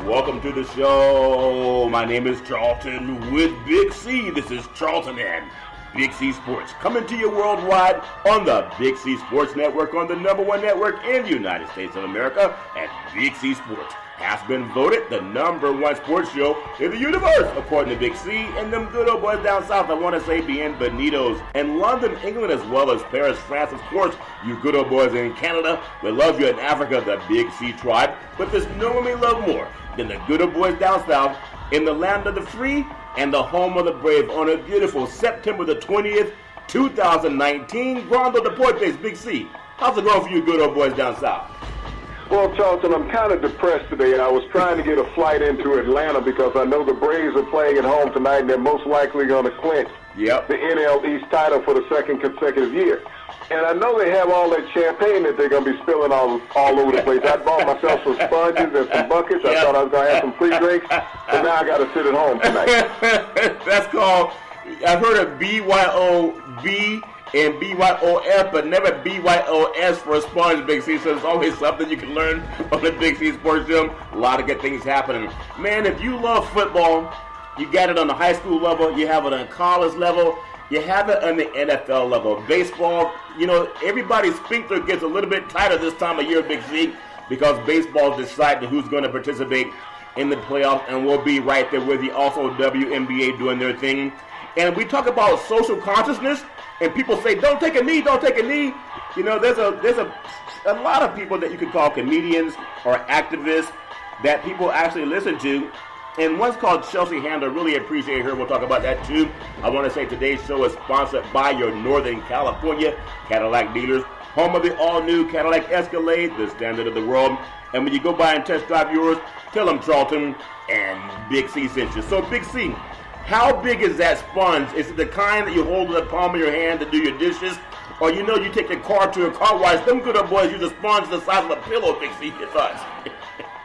Welcome to the show. My name is Charlton with Big C. This is Charlton and Big C Sports, coming to you worldwide on the Big C Sports Network, on the #1 network in the United States of America. And Big C Sports has been voted the #1 sports show in the universe, according to Big C. And them good old boys down south, I want to say bienvenidos. And London, England, as well as Paris, France, of course, you good old boys in Canada. We love you in Africa, the Big C tribe. But there's no one we love more than the good old boys down south in the land of the free and the home of the brave on a beautiful September the 20th, 2019. Grondo Deportes, Big C. How's it going for you good old boys down south? Well, Charlton, I'm kind of depressed today. I was trying to get a flight into Atlanta because I know the Braves are playing at home tonight and they're most likely going to clinch the NL East title for the second consecutive year. And I know they have all that champagne that they're going to be spilling all over the place. I bought myself some sponges and some buckets. I thought I was going to have some free drinks, but now I got to sit at home tonight. That's called, I've heard of BYOB and BYOF, but never BYOS for a sponge, Big C. So there's always something you can learn on the Big C Sports Gym. A lot of good things happening. Man, if you love football, you got it on the high school level, you have it on college level, you have it on the NFL level. Baseball, you know, everybody's sphincter gets a little bit tighter this time of year, Big C, because baseball is deciding who's going to participate in the playoffs, and we'll be right there with you. Also, WNBA doing their thing. And we talk about social consciousness, and people say, don't take a knee, don't take a knee. You know, there's a lot of people that you could call comedians or activists that people actually listen to. And one's called Chelsea Handler. Really appreciate her. We'll talk about that too. I want to say today's show is sponsored by your Northern California Cadillac dealers, home of the all-new Cadillac Escalade, the standard of the world. And when you go by and test drive yours, tell them Charlton and Big C sent you. So Big C, how big is that sponge? Is it the kind that you hold in the palm of your hand to do your dishes? Or you know you take your car to a car wash, them good old boys use a sponge the size of a pillow, Big C, your thoughts?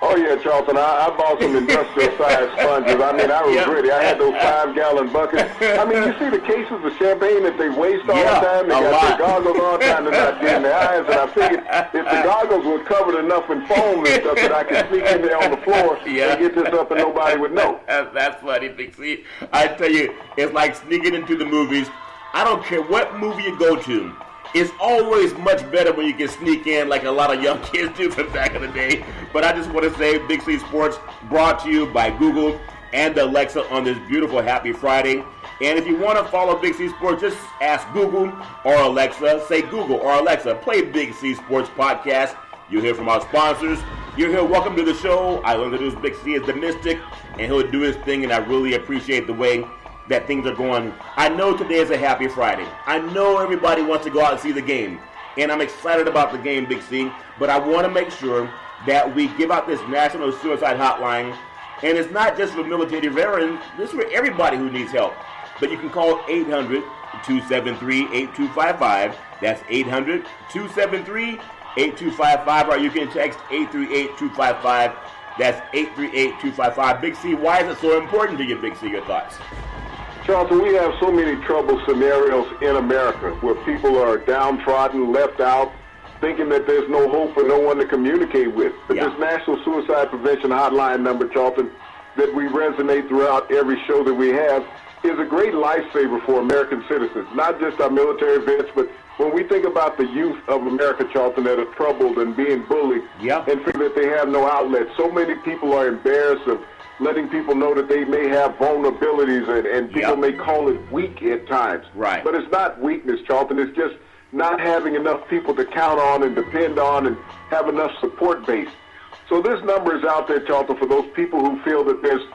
Oh, yeah, Charlton, I bought some industrial-sized sponges. I mean, I was ready. I had those 5-gallon buckets. I mean, you see the cases of champagne that they waste all the time? They got their goggles on, trying to not get in their eyes. And I figured if the goggles were covered enough in foam and stuff that I could sneak in there on the floor and get this up and nobody would know. That's funny, Big C. I tell you, it's like sneaking into the movies. I don't care what movie you go to. It's always much better when you can sneak in like a lot of young kids do from back in the day. But I just want to say Big C Sports brought to you by Google and Alexa on this beautiful Happy Friday. And if you want to follow Big C Sports, just ask Google or Alexa. Say Google or Alexa, play Big C Sports Podcast. You'll hear from our sponsors. You'll hear welcome to the show. I introduce Big C as the Mystic, and he'll do his thing, and I really appreciate the way that things are going. I know today is a Happy Friday. I know everybody wants to go out and see the game, and I'm excited about the game, Big C, but I want to make sure that we give out this National Suicide Hotline, and it's not just for military veterans, this is for everybody who needs help. But you can call 800-273-8255. That's 800-273-8255, or you can text 838-255. That's 838-255. Big C, why is it so important to you, Big C? Your thoughts? Charlton, we have so many trouble scenarios in America where people are downtrodden, left out, thinking that there's no hope or no one to communicate with. But this National Suicide Prevention Hotline number, Charlton, that we resonate throughout every show that we have, is a great lifesaver for American citizens, not just our military vets, but when we think about the youth of America, Charlton, that are troubled and being bullied and feel that they have no outlet. So many people are embarrassed of letting people know that they may have vulnerabilities, and people may call it weak at times. Right. But it's not weakness, Charlton. It's just not having enough people to count on and depend on and have enough support base. So this number is out there, Charlton, for those people who feel that there's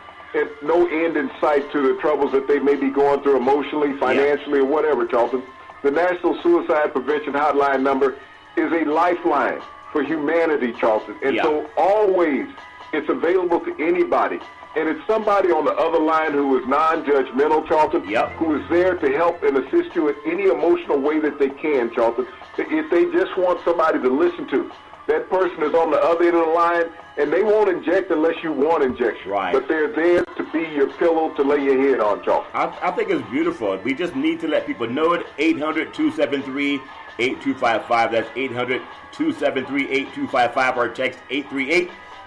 no end in sight to the troubles that they may be going through emotionally, financially, or whatever, Charlton. The National Suicide Prevention Hotline number is a lifeline for humanity, Charlton. And so always it's available to anybody. And it's somebody on the other line who is non-judgmental, Charlton, who is there to help and assist you in any emotional way that they can, Charlton. If they just want somebody to listen to, that person is on the other end of the line, and they won't inject unless you want injection. Right. But they're there to be your pillow to lay your head on, Charlton. I think it's beautiful. We just need to let people know it. 800-273-8255. That's 800-273-8255, or text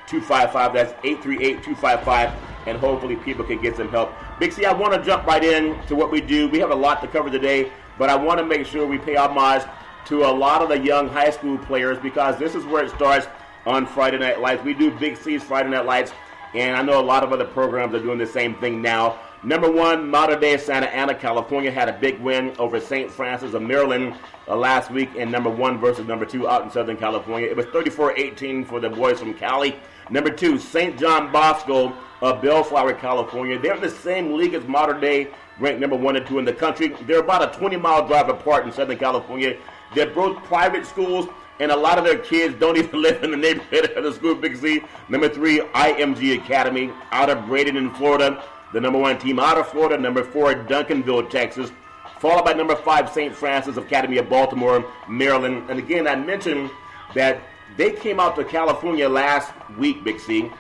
838-255. That's 838-255. And hopefully people can get some help. Big C, I want to jump right in to what we do. We have a lot to cover today, but I want to make sure we pay homage to a lot of the young high school players, because this is where it starts on Friday Night Lights. We do Big C's Friday Night Lights, and I know a lot of other programs are doing the same thing now. Number one, Mater Dei Santa Ana, California, had a big win over St. Francis of Maryland last week in number one versus number two out in Southern California. It was 34-18 for the boys from Cali. Number two, St. John Bosco of Bellflower, California. They're in the same league as Mater Dei, ranked number 1 and 2 in the country. They're about a 20-mile drive apart in Southern California. They're both private schools, and a lot of their kids don't even live in the neighborhood of the school, Big C. Number 3, IMG Academy out of Bradenton, Florida. The number 1 team out of Florida. Number 4, Duncanville, Texas. Followed by number 5, St. Francis Academy of Baltimore, Maryland. And again, I mentioned that they came out to California last week, Big C,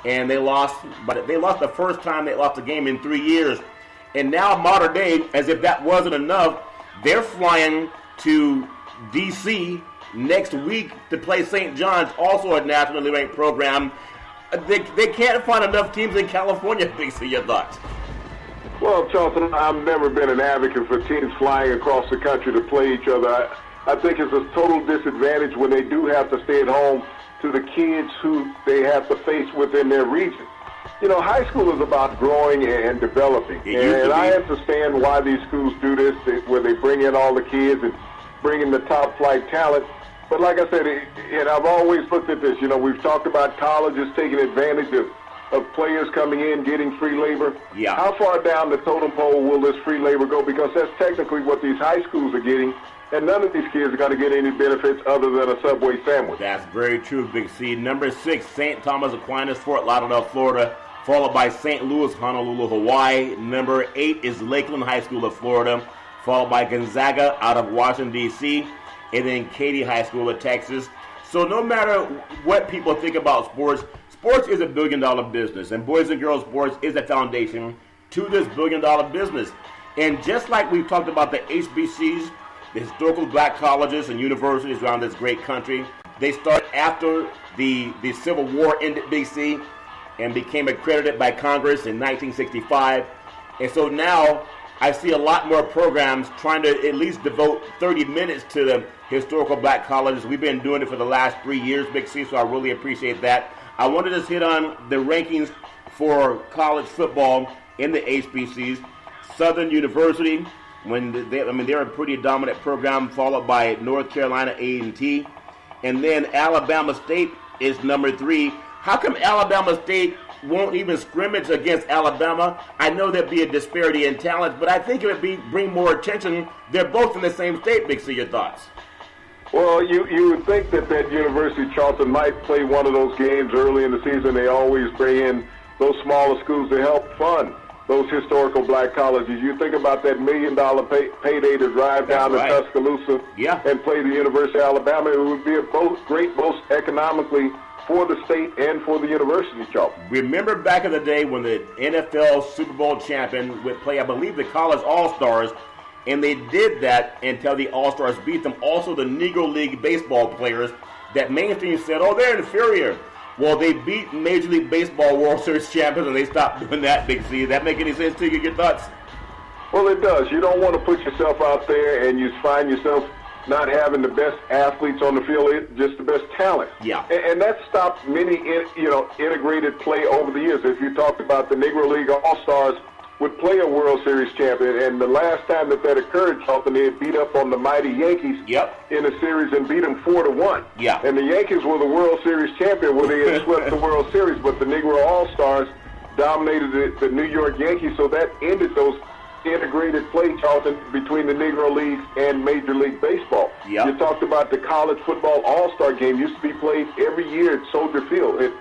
and they lost. But they lost the first time they lost a game in 3 years. And now Mater Dei, as if that wasn't enough, they're flying to D.C. next week to play St. John's, also a nationally ranked program. They can't find enough teams in California. Big C, your thoughts? Well, Charlton, I've never been an advocate for teams flying across the country to play each other. I think it's a total disadvantage when they do have to stay at home to the kids who they have to face within their region. You know, high school is about growing and developing. And I understand why these schools do this, where they bring in all the kids and bring in the top flight talent. But like I said, and I've always looked at this, you know, we've talked about colleges taking advantage of players coming in, getting free labor. Yeah. How far down the totem pole will this free labor go? Because that's technically what these high schools are getting, and none of these kids are going to get any benefits other than a Subway sandwich. That's very true, Big C. Number 6, St. Thomas Aquinas, Fort Lauderdale, Florida, followed by St. Louis, Honolulu, Hawaii. Number 8 is Lakeland High School of Florida, followed by Gonzaga out of Washington, D.C., and then Katy High School of Texas. So no matter what people think about sports, sports is a billion-dollar business, and boys and girls sports is a foundation to this billion-dollar business. And just like we've talked about the HBCs, the historical black colleges and universities around this great country, they start after the Civil War ended, Big C, and became accredited by Congress in 1965. And so now I see a lot more programs trying to at least devote 30 minutes to the historical black colleges. We've been doing it for the last 3 years, Big C, so I really appreciate that. I want to just hit on the rankings for college football in the HBCs. Southern University, they're a pretty dominant program, followed by North Carolina A&T. And then Alabama State is number 3. How come Alabama State won't even scrimmage against Alabama? I know there'd be a disparity in talent, but I think it would bring more attention. They're both in the same state, Big C. Your thoughts? Well, you would think that University Charlton might play one of those games early in the season. They always bring in those smaller schools to help fund those historical black colleges. You think about that $1 million payday to drive down to Tuscaloosa and play the University of Alabama. It would be a great both economically for the state and for the university, Charlton. Remember back in the day when the NFL Super Bowl champion would play, I believe, the college All-Stars, and they did that until the All-Stars beat them. Also, the Negro League baseball players that mainstream said, oh, they're inferior. Well, they beat Major League Baseball World Series champions, and they stopped doing that, Big C. Does that make any sense to you? Your thoughts? Well, it does. You don't want to put yourself out there and you find yourself not having the best athletes on the field, just the best talent. Yeah. And that stopped many, integrated play over the years. If you talked about the Negro League All-Stars would play a World Series champion, and the last time that occurred, Charlton, they had beat up on the mighty Yankees in a series and beat them 4-1. Yeah. And the Yankees were the World Series champion where they had swept the World Series, but the Negro All-Stars dominated the New York Yankees, so that ended those integrated play, Charlton, between the Negro Leagues and Major League Baseball. Yep. You talked about the college football All-Star game used to be played every year at Soldier Field. It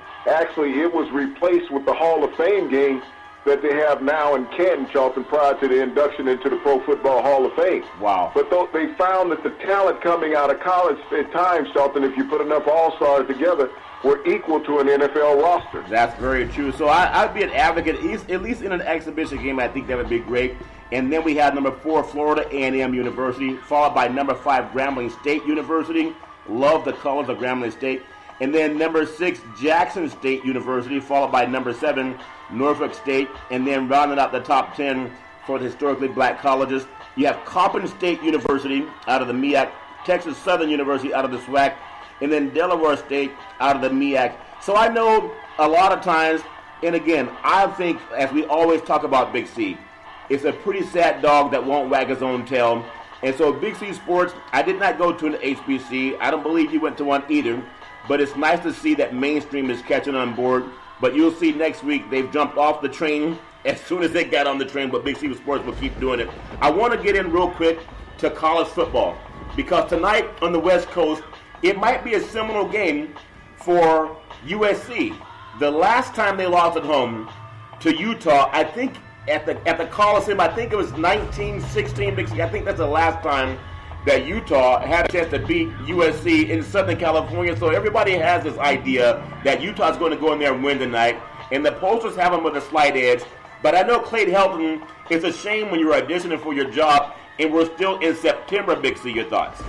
was replaced with the Hall of Fame game that they have now in Canton, Charlton, prior to the induction into the Pro Football Hall of Fame. Wow. But they found that the talent coming out of college at times, Charlton, if you put enough All-Stars together, were equal to an NFL roster. That's very true. So I'd be an advocate, at least in an exhibition game. I think that would be great. And then we have number 4, Florida A&M University, followed by number 5, Grambling State University. Love the colors of Grambling State. And then number 6, Jackson State University, followed by number 7, Norfolk State. And then rounding out the top 10 for the historically black colleges, you have Coppin State University out of the MEAC, Texas Southern University out of the SWAC, and then Delaware State out of the MEAC. So I know a lot of times, and again, I think, as we always talk about Big C, it's a pretty sad dog that won't wag his own tail. And so Big C Sports, I did not go to an HBC. I don't believe you went to one either. But it's nice to see that mainstream is catching on board. But you'll see next week they've jumped off the train as soon as they got on the train, but Big C Sports will keep doing it. I want to get in real quick to college football, because tonight on the West Coast, it might be a seminal game for USC. The last time they lost at home to Utah, I think at the Coliseum, I think it was 1916, Big C. I think that's the last time that Utah had a chance to beat USC in Southern California. So everybody has this idea that Utah's going to go in there and win tonight. And the posters have them with a slight edge. But I know Clay Helton, it's a shame when you're auditioning for your job and we're still in September, Big C. Your thoughts?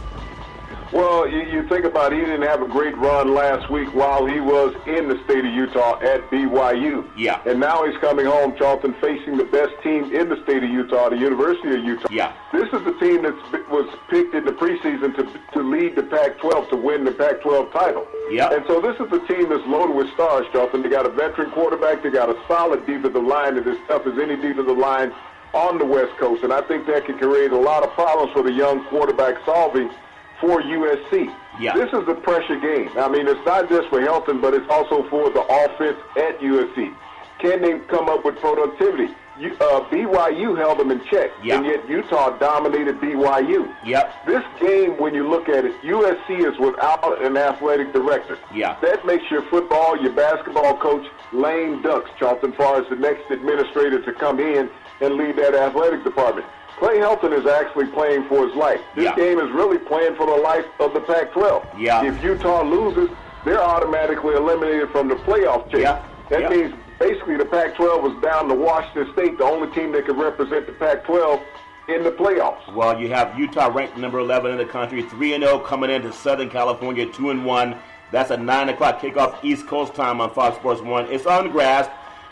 Well, you think about it, he didn't have a great run last week while he was in the state of Utah at BYU. Yeah. And now he's coming home, Charlton, facing the best team in the state of Utah, the University of Utah. Yeah. This is the team that was picked in the preseason to lead the Pac-12, to win the Pac-12 title. Yeah. And so this is the team that's loaded with stars, Charlton. They got a veteran quarterback. They got a solid defensive line that is tough as any defensive line on the West Coast. And I think that can create a lot of problems for the young quarterback solving for USC. Yeah. This is a pressure game. I mean, it's not just for Helton, but it's also for the offense at USC. Can they come up with productivity? BYU held them in check, and yet Utah dominated BYU. Yep. This game, when you look at it, USC is without an athletic director. Yeah. That makes your football, your basketball coach lame ducks, Charlton, as far as the next administrator to come in and lead that athletic department. Clay Helton is actually playing for his life. This game is really playing for the life of the Pac-12. Yeah. If Utah loses, they're automatically eliminated from the playoff chase. That means basically the Pac-12 was down to Washington State, the only team that could represent the Pac-12 in the playoffs. Well, you have Utah ranked number 11 in the country, 3-0 coming into Southern California, 2-1. That's a 9 o'clock kickoff East Coast time on Fox Sports 1. It's on grass,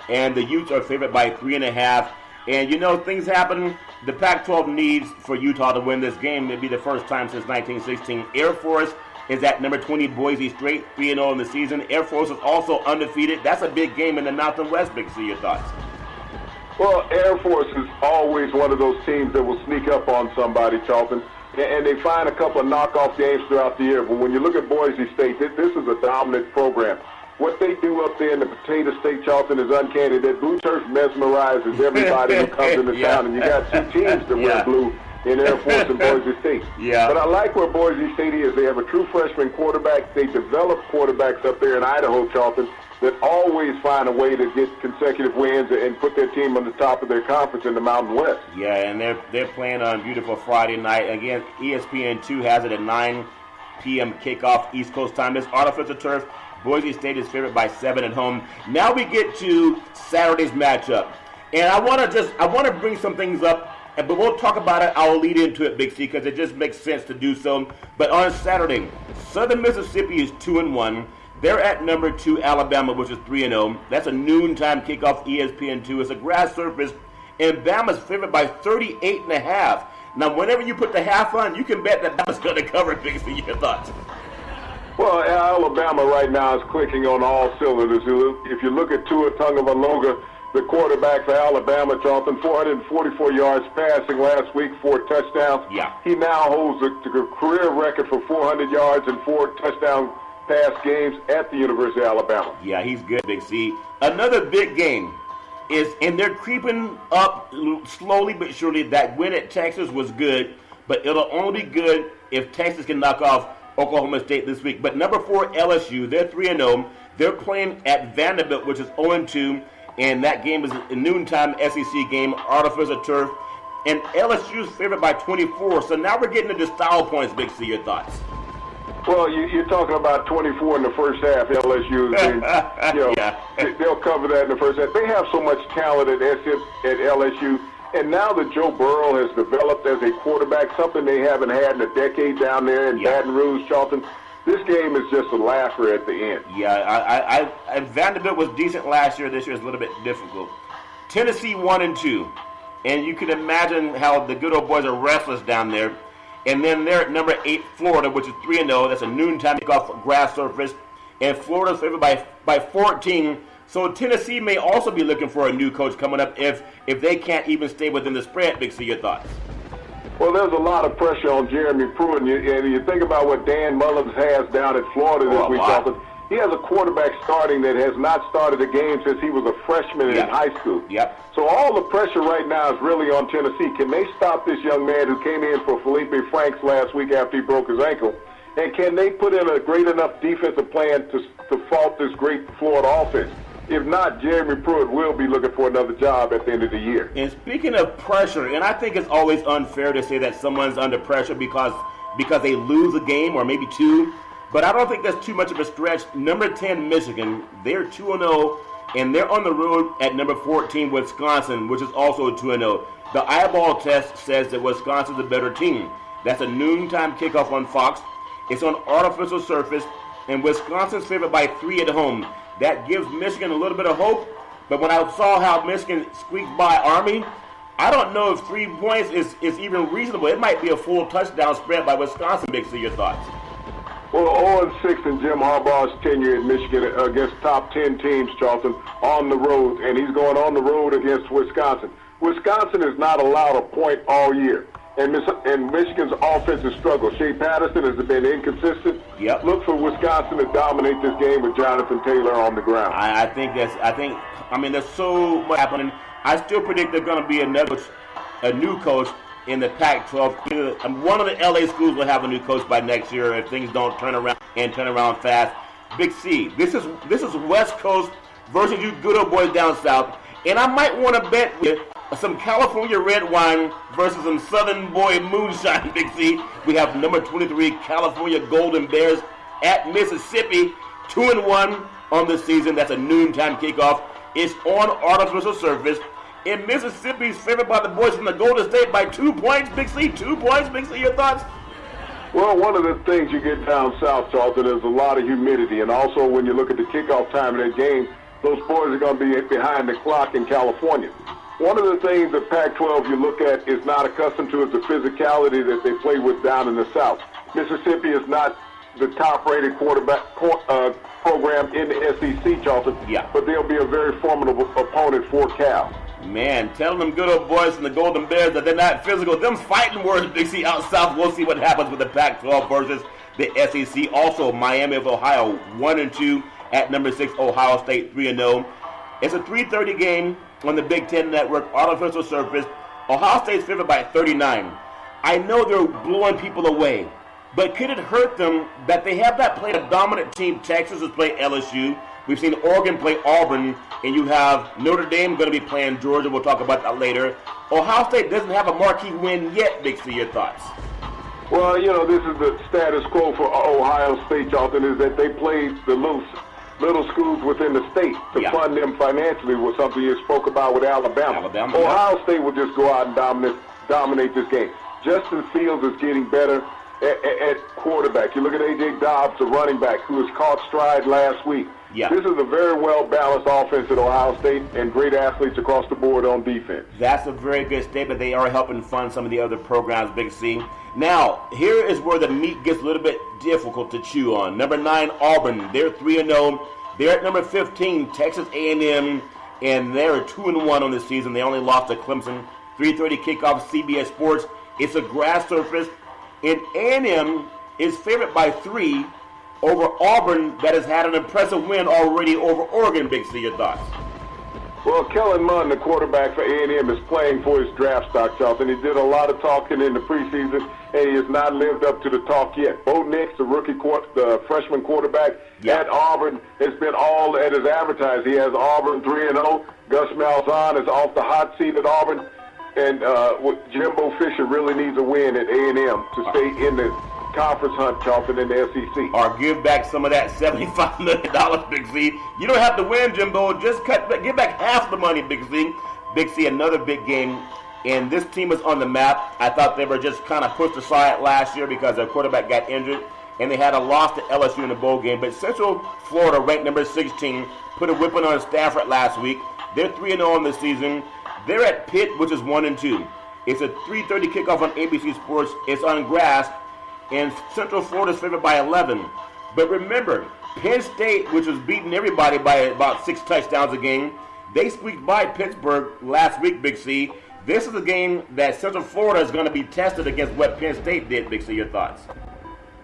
and the Utes are favored by 3.5. And, you know, things happen. The Pac-12 needs for Utah to win this game. It'll be the first time since 1916. Air Force is at number 20, Boise State, 3-0 in the season. Air Force is also undefeated. That's a big game in the Mountain West, Big C. Your thoughts? Well, Air Force is always one of those teams that will sneak up on somebody, Charlton. And they find a couple of knockoff games throughout the year. But when you look at Boise State, this is a dominant program. What they do up there in the Potato State, Charlton, is uncanny. That blue turf mesmerizes everybody who comes into town. And you got two teams that wear blue in Air Force and Boise State. But I like where Boise State is. They have a true freshman quarterback. They develop quarterbacks up there in Idaho, Charlton, that always find a way to get consecutive wins and put their team on the top of their conference in the Mountain West. Yeah, and they're playing on beautiful Friday night. Again, ESPN2 has it at 9 p.m. kickoff East Coast time. This artificial turf. Boise State is favored by 7 at home. Now we get to Saturday's matchup. And I want to bring some things up, but we'll talk about it. I'll lead into it, Big C, because it just makes sense to do so. But on Saturday, Southern Mississippi is 2-1. They're at number 2, Alabama, which is 3-0. That's a noontime kickoff, ESPN2. It's a grass surface, and Bama's favored by 38.5. Now, whenever you put the half on, you can bet that Bama's going to cover, Big C. Your thoughts? Well, Alabama right now is clicking on all cylinders. If you look at Tua Tagovailoa, the quarterback for Alabama, Charlton, 444 yards passing last week, 4 touchdowns. He now holds the career record for 400 yards and 4 touchdown pass games at the University of Alabama. Yeah, he's good, Big C. Another big game is, and they're creeping up slowly but surely. That win at Texas was good, but it'll only be good if Texas can knock off Oklahoma State this week. But number 4, LSU, they're 3-0. They're playing at Vanderbilt, which is 0-2, and that game is a noontime SEC game, artificial turf. And LSU is favored by 24. So now we're getting into style points, Big C. Your thoughts? Well, you're talking about 24 in the first half, LSU. They'll cover that in the first half. They have so much talent at LSU. And now that Joe Burrow has developed as a quarterback, something they haven't had in a decade down there in Baton Rouge, Charlton, This game is just a laugher at the end. Yeah, Vanderbilt was decent last year. This year is a little bit difficult. Tennessee 1-2, and you can imagine how the good old boys are restless down there. And then they're at number 8, Florida, which is 3-0. That's a noontime kickoff grass surface, and Florida's favored by 14. So Tennessee may also be looking for a new coach coming up if they can't even stay within the spread. Big C, your thoughts? Well, there's a lot of pressure on Jeremy Pruitt, and you think about what Dan Mullins has down at Florida this week. He has a quarterback starting that has not started a game since he was a freshman in high school. Yep. So all the pressure right now is really on Tennessee. Can they stop this young man who came in for Felipe Franks last week after he broke his ankle? And can they put in a great enough defensive plan to fault this great Florida offense? If not, Jeremy Pruitt will be looking for another job at the end of the year. And speaking of pressure, and I think it's always unfair to say that someone's under pressure because they lose a game or maybe two, but I don't think that's too much of a stretch. Number 10, Michigan, they're 2-0, and they're on the road at number 14, Wisconsin, which is also 2-0. The eyeball test says that Wisconsin's a better team. That's a noontime kickoff on Fox. It's on artificial surface, and Wisconsin's favored by 3 at home. That gives Michigan a little bit of hope, but when I saw how Michigan squeaked by Army, I don't know if 3 points is even reasonable. It might be a full touchdown spread by Wisconsin. Big C, your thoughts? Well, 0-6 in Jim Harbaugh's tenure at Michigan against top 10 teams, Charlton, on the road, and he's going on the road against Wisconsin. Wisconsin is not allowed a point all year, and Michigan's offense has struggled. Shea Patterson has been inconsistent. Yep. Look for Wisconsin to dominate this game with Jonathan Taylor on the ground. I mean, there's so much happening. I still predict there's going to be a new coach in the Pac-12. One of the LA schools will have a new coach by next year if things don't turn around fast. Big C, this is West Coast versus you good old boys down south, and I might want to bet with some California red wine versus some Southern boy moonshine. Big C, we have number 23 California Golden Bears at Mississippi, 2-1 on the season. That's a noontime kickoff. It's on artificial surface. And Mississippi's favored by the boys from the Golden State by 2 points. Big C, 2 points. Big C, your thoughts? Well, one of the things you get down south, Charlton, is a lot of humidity. And also when you look at the kickoff time of that game, those boys are going to be behind the clock in California. One of the things that Pac-12 you look at is not accustomed to is the physicality that they play with down in the South. Mississippi is not the top-rated quarterback program in the SEC, Charlton, but they'll be a very formidable opponent for Cal. Man, tell them good old boys from the Golden Bears that they're not physical. Them fighting words, Big C, out south. We'll see what happens with the Pac-12 versus the SEC. Also, Miami of Ohio, 1-2 at number 6, Ohio State, 3-0. It's a 3:30 game on the Big Ten Network, artificial surface. Ohio State's favored by 39. I know they're blowing people away, but could it hurt them that they have not played a dominant team? Texas has played LSU. We've seen Oregon play Auburn, and you have Notre Dame going to be playing Georgia. We'll talk about that later. Ohio State doesn't have a marquee win yet. Big C, your thoughts? Well, this is the status quo for Ohio State, Charlton, is that they played the little schools within the state to fund them financially, was something you spoke about with Alabama. Ohio State will just go out and dominate this game. Justin Fields is getting better at quarterback. You look at A.J. Dobbs, the running back, who was caught stride last week. Yeah. This is a very well-balanced offense at Ohio State and great athletes across the board on defense. That's a very good statement. They are helping fund some of the other programs, Big C. Now, here is where the meat gets a little bit difficult to chew on. Number 9, Auburn. They're 3-0. They're at number 15, Texas A&M, and they're 2-1 on the season. They only lost to Clemson. 3:30 kickoff, CBS Sports. It's a grass surface, and A&M is favored by 3 over Auburn that has had an impressive win already over Oregon. Big C, your thoughts? Well, Kellen Mond, the quarterback for A&M, is playing for his draft stock, Charlton. He did a lot of talking in the preseason, and he has not lived up to the talk yet. Bo Nix, the freshman quarterback at Auburn, has been all that is advertised. He has Auburn 3-0. Gus Malzahn is off the hot seat at Auburn, and Jimbo Fisher really needs a win at A&M to stay in the conference hunt, Charlton, in the SEC. Or give back some of that $75 million, Big C. You don't have to win, Jimbo. Just give back half the money, Big C. Big C, another big game. And this team is on the map. I thought they were just kind of pushed aside last year because their quarterback got injured. and they had a loss to LSU in the bowl game. But Central Florida, ranked number 16, put a whipping on Stanford last week. They're 3-0 on the season. They're at Pitt, which is 1-2. It's a 3:30 kickoff on ABC Sports. It's on grass, and Central Florida is favored by 11. But remember, Penn State, which was beating everybody by about 6 touchdowns a game, they squeaked by Pittsburgh last week, Big C. This is a game that Central Florida is going to be tested against what Penn State did, Big C. Your thoughts?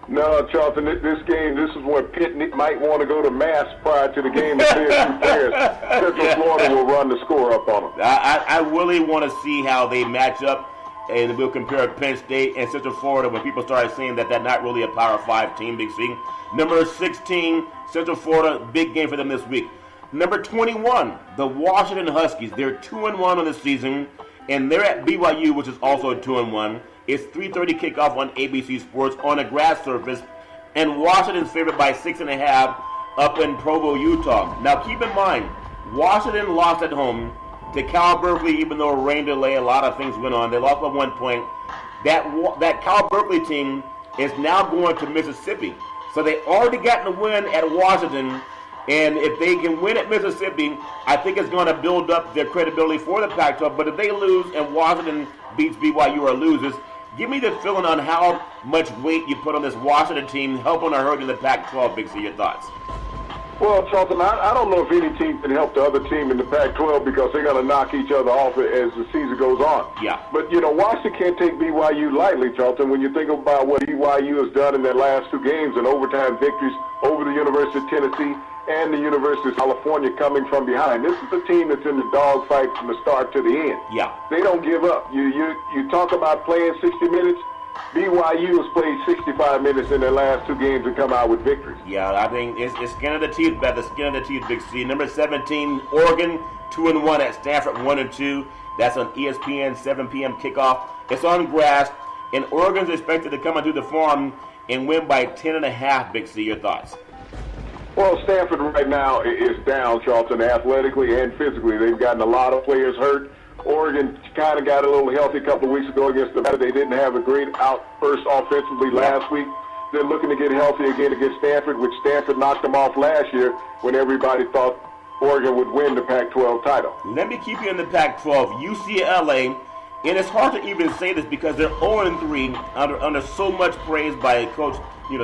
No, Charlton, this game, this is where Pitt might want to go to Mass prior to the game and play a few players. Central Florida will run the score up on them. I really want to see how they match up, and we'll compare Penn State and Central Florida when people start saying that they're not really a Power 5 team, Big C. Number 16, Central Florida, big game for them this week. Number 21, the Washington Huskies. They're 2-1 on the season, and they're at BYU, which is also 2-1. It's 3:30 kickoff on ABC Sports on a grass surface, and Washington's favored by 6.5 up in Provo, Utah. Now keep in mind, Washington lost at home to Cal Berkeley, even though rain delay, a lot of things went on. They lost by 1 point. That Cal Berkeley team is now going to Mississippi. So they already gotten a win at Washington, and if they can win at Mississippi, I think it's going to build up their credibility for the Pac-12. But if they lose and Washington beats BYU or loses, give me the feeling on how much weight you put on this Washington team, helping or hurting the Pac-12, Big C. Your thoughts? Well, Charlton, I don't know if any team can help the other team in the Pac-12 because they're going to knock each other off as the season goes on. Yeah. But, Washington can't take BYU lightly, Charlton. When you think about what BYU has done in their last 2 games and overtime victories over the University of Tennessee and the University of California coming from behind. This is a team that's in the dogfight from the start to the end. Yeah. They don't give up. You talk about playing 60 minutes. BYU has played 65 minutes in their last 2 games and come out with victories. Yeah, I think it's skin of the teeth, bet the skin of the teeth, Big C. Number 17, Oregon, 2-1 at Stanford, 1-2. That's on ESPN, 7 p.m. kickoff. It's on grass, and Oregon's expected to come into the Forum and win by 10.5, Big C. Your thoughts? Well, Stanford right now is down, Charlton, athletically and physically. They've gotten a lot of players hurt. Oregon kind of got a little healthy a couple of weeks ago against Nevada. They didn't have a great outburst offensively last week. They're looking to get healthy again against Stanford, which Stanford knocked them off last year when everybody thought Oregon would win the Pac-12 title. Let me keep you in the Pac-12. UCLA, and it's hard to even say this because they're 0-3 under so much praise by Coach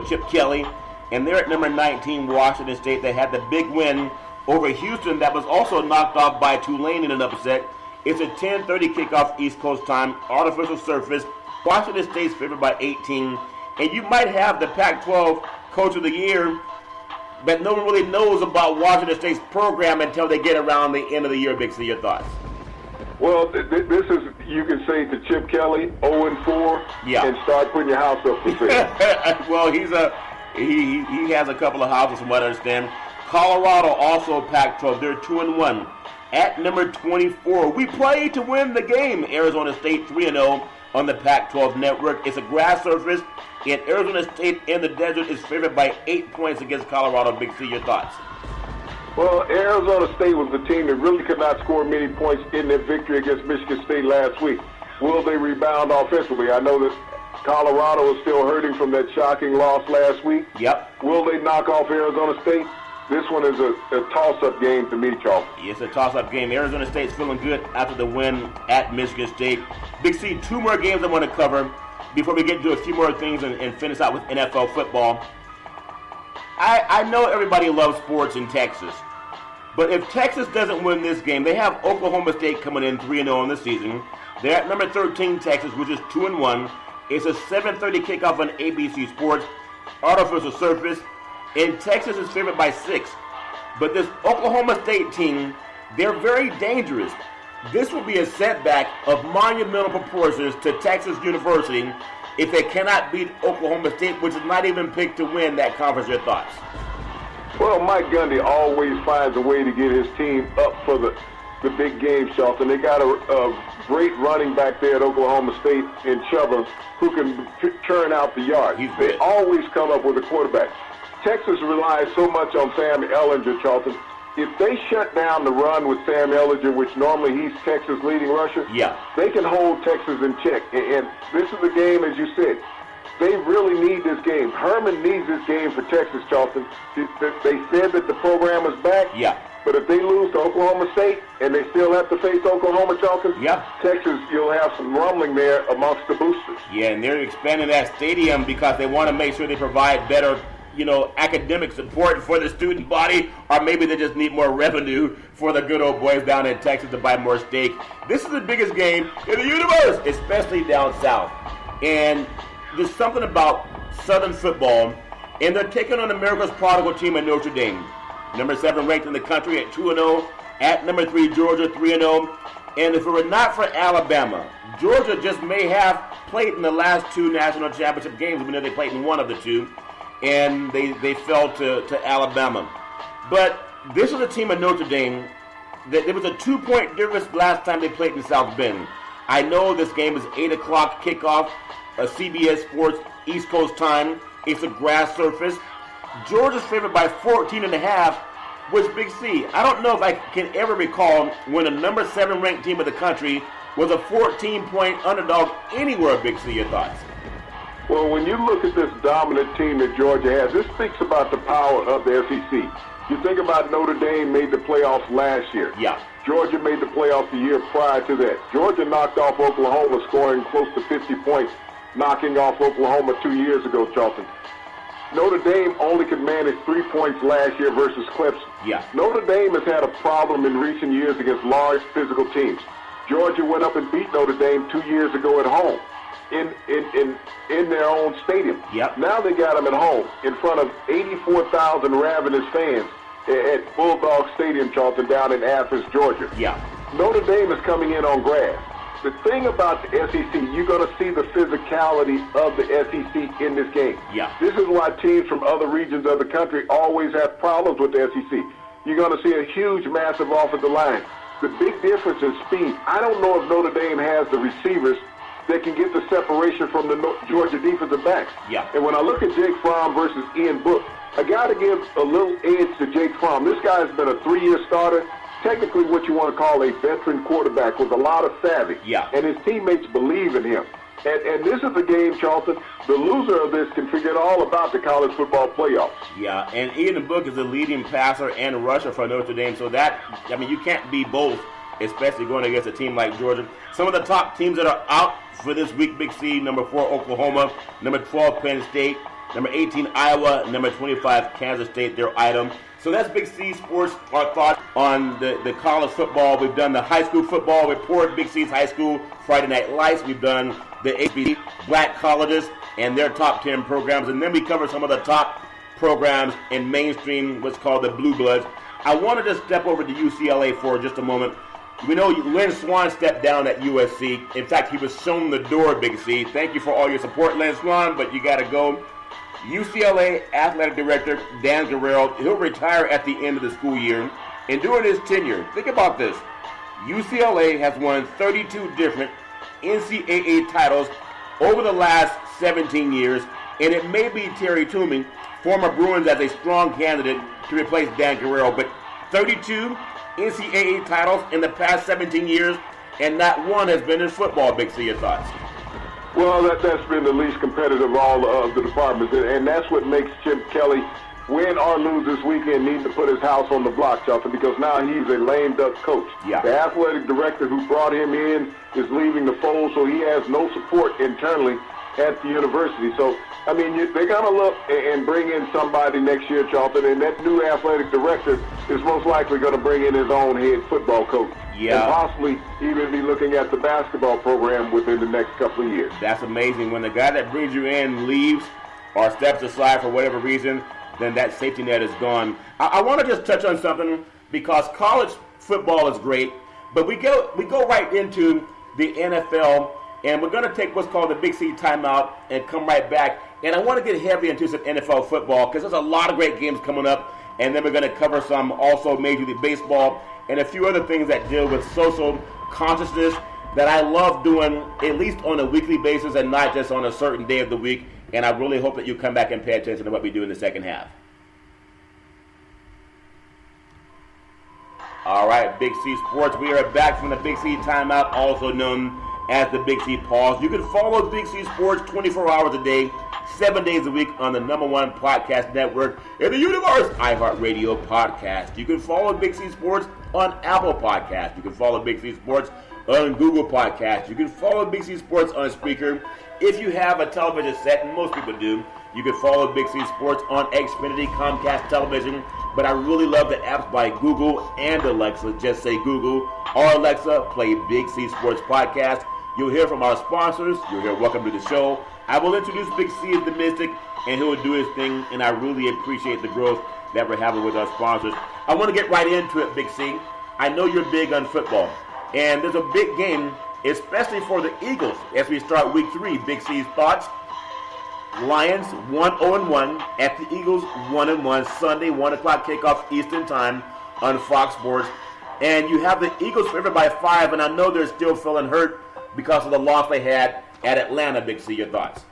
Chip Kelly, and they're at number 19, Washington State. They had the big win over Houston that was also knocked off by Tulane in an upset. It's a 10:30 kickoff East Coast time, artificial surface. Washington State's favored by 18. And you might have the Pac-12 Coach of the Year, but no one really knows about Washington State's program until they get around the end of the year. Big C, your thoughts? Well, this is, you can say to Chip Kelly, 0-4, and start putting your house up for sale. Well, he has a couple of houses from what I understand. Colorado also Pac-12. They're 2-1. At number 24, we play to win the game. Arizona State 3-0 on the Pac-12 network. It's a grass surface, and Arizona State in the desert is favored by 8 points against Colorado. Big C, your thoughts? Well, Arizona State was the team that really could not score many points in their victory against Michigan State last week. Will they rebound offensively? I know that Colorado is still hurting from that shocking loss last week. Yep. Will they knock off Arizona State? This one is a toss-up game to me, Charles. It's a toss-up game. Arizona State's feeling good after the win at Michigan State. Big C, 2 more games I want to cover before we get into a few more things and finish out with NFL football. I know everybody loves sports in Texas, but if Texas doesn't win this game, they have Oklahoma State coming in 3-0 on the season. They're at number 13, Texas, which is 2-1. It's a 7:30 kickoff on ABC Sports, artificial surface. And Texas is favored by 6. But this Oklahoma State team, they're very dangerous. This will be a setback of monumental proportions to Texas University if they cannot beat Oklahoma State, which is not even picked to win that conference. Your thoughts? Well, Mike Gundy always finds a way to get his team up for the big game, Charlton. They got a great running back there at Oklahoma State in Chuba who can turn out the yards. They always come up with a quarterback. Texas relies so much on Sam Ehlinger, Charlton. If they shut down the run with Sam Ehlinger, which normally he's Texas' leading rusher, they can hold Texas in check. And this is a game, as you said, They really need this game. Herman needs this game for Texas, Charlton. They said that the program is back. Yeah. But if they lose to Oklahoma State and they still have to face Oklahoma, Charlton, Texas, you'll have some rumbling there amongst the boosters. Yeah, and they're expanding that stadium because they want to make sure they provide better, academic support for the student body, or maybe they just need more revenue for the good old boys down in Texas to buy more steak. This is the biggest game in the universe, especially down south. And there's something about Southern football, and they're taking on America's prodigal team at Notre Dame. Number 7 ranked in the country at 2-0. At number 3, Georgia, 3-0. And if it were not for Alabama, Georgia just may have played in the last 2 national championship games. We know they played in one of the 2. And they fell to Alabama. But this is a team at Notre Dame that there was a 2-point difference last time they played in South Bend. I know this game is 8 o'clock kickoff, a CBS Sports East Coast time. It's a grass surface. Georgia's favored by 14.5 was Big C. I don't know if I can ever recall when a number 7 ranked team of the country was a 14-point underdog anywhere, Big C. Your thoughts? Well, when you look at this dominant team that Georgia has, this speaks about the power of the SEC. You think about Notre Dame made the playoffs last year. Yeah. Georgia made the playoffs the year prior to that. Georgia knocked off Oklahoma, scoring close to 50 points, knocking off Oklahoma 2 years ago, Charlton. Notre Dame only could manage 3 points last year versus Clemson. Yeah. Notre Dame has had a problem in recent years against large physical teams. Georgia went up and beat Notre Dame 2 years ago at home in their own stadium. Yep. Now they got them at home in front of 84,000 ravenous fans at Bulldog Stadium, Charlton, down in Athens, Georgia. Yeah. Notre Dame is coming in on grass. The thing about the SEC, you're going to see the physicality of the SEC in this game. Yeah. This is why teams from other regions of the country always have problems with the SEC. You're going to see a huge, massive offensive line. The big difference is speed. I don't know if Notre Dame has the receivers that can get the separation from the Georgia defensive backs. Yeah. And when I look at Jake Fromm versus Ian Book, I got to give a little edge to Jake Fromm. This guy's been a 3-year starter. Technically what you want to call a veteran quarterback with a lot of savvy. Yeah. And his teammates believe in him. And this is a game, Charlton, the loser of this can forget all about the college football playoffs. Yeah, and Ian Book is the leading passer and rusher for Notre Dame, so you can't be both, especially going against a team like Georgia. Some of the top teams that are out for this week, Big C, number 4, Oklahoma, number 12, Penn State, number 18, Iowa, number 25, Kansas State, their item. So that's Big C Sports, our thought on the college football. We've done the high school football report, Big C's high school Friday Night Lights. We've done the HBC black colleges and their top 10 programs. And then we cover some of the top programs in mainstream, what's called the Blue Bloods. I wanted to step over to UCLA for just a moment. We know Lynn Swan stepped down at USC. In fact, he was shown the door, Big C. Thank you for all your support, Lynn Swan, but you got to go. UCLA Athletic Director Dan Guerrero, he'll retire at the end of the school year. And during his tenure, think about this. UCLA has won 32 different NCAA titles over the last 17 years, and it may be Terry Toomey, former Bruins, as a strong candidate to replace Dan Guerrero, but 32 NCAA titles in the past 17 years, and not one has been in football. Big C, your thoughts? Well, that's been the least competitive of all of the departments, and that's what makes Chip Kelly win or lose this weekend need to put his house on the block, Charlton, because now he's a lame duck coach. Yeah. The athletic director who brought him in is leaving the fold, so he has no support internally at the university. So, I mean, they're going to look and bring in somebody next year, Charlton, and that new athletic director is most likely going to bring in his own head football coach. Yeah. And possibly even be looking at the basketball program within the next couple of years. That's amazing. When the guy that brings you in leaves or steps aside for whatever reason, then that safety net is gone. I want to just touch on something, because college football is great, but we go right into the NFL, and we're going to take what's called the Big C timeout and come right back. And I want to get heavy into some NFL football, because there's a lot of great games coming up, and then we're going to cover some also Major League Baseball and a few other things that deal with social consciousness that I love doing, at least on a weekly basis and not just on a certain day of the week. And I really hope that you come back and pay attention to what we do in the second half. All right, Big C Sports. We are back from the Big C timeout, also known as the Big C pause. You can follow Big C Sports 24 hours a day 7 days a week on the #1 podcast network in the universe, iHeartRadio Podcast. You can follow Big C Sports on Apple Podcast. You can follow Big C Sports on Google Podcast. You can follow Big C Sports on Spreaker. If you have a television set, and most people do, you can follow Big C Sports on Xfinity, Comcast Television. But I really love the apps by Google and Alexa. Just say Google or Alexa, play Big C Sports Podcast. You'll hear from our sponsors. You'll hear Welcome to the Show. I will introduce Big C as the Mystic, and he'll do his thing, and I really appreciate the growth that we're having with our sponsors. I want to get right into it, Big C. I know you're big on football, and there's a big game, especially for the Eagles, as we start week 3. Big C's thoughts. Lions 1-0-1 at the Eagles 1-1 Sunday, 1 o'clock kickoff Eastern Time on Fox Sports. And you have the Eagles favored by 5, and I know they're still feeling hurt because of the loss they had at Atlanta. Big C, your thoughts?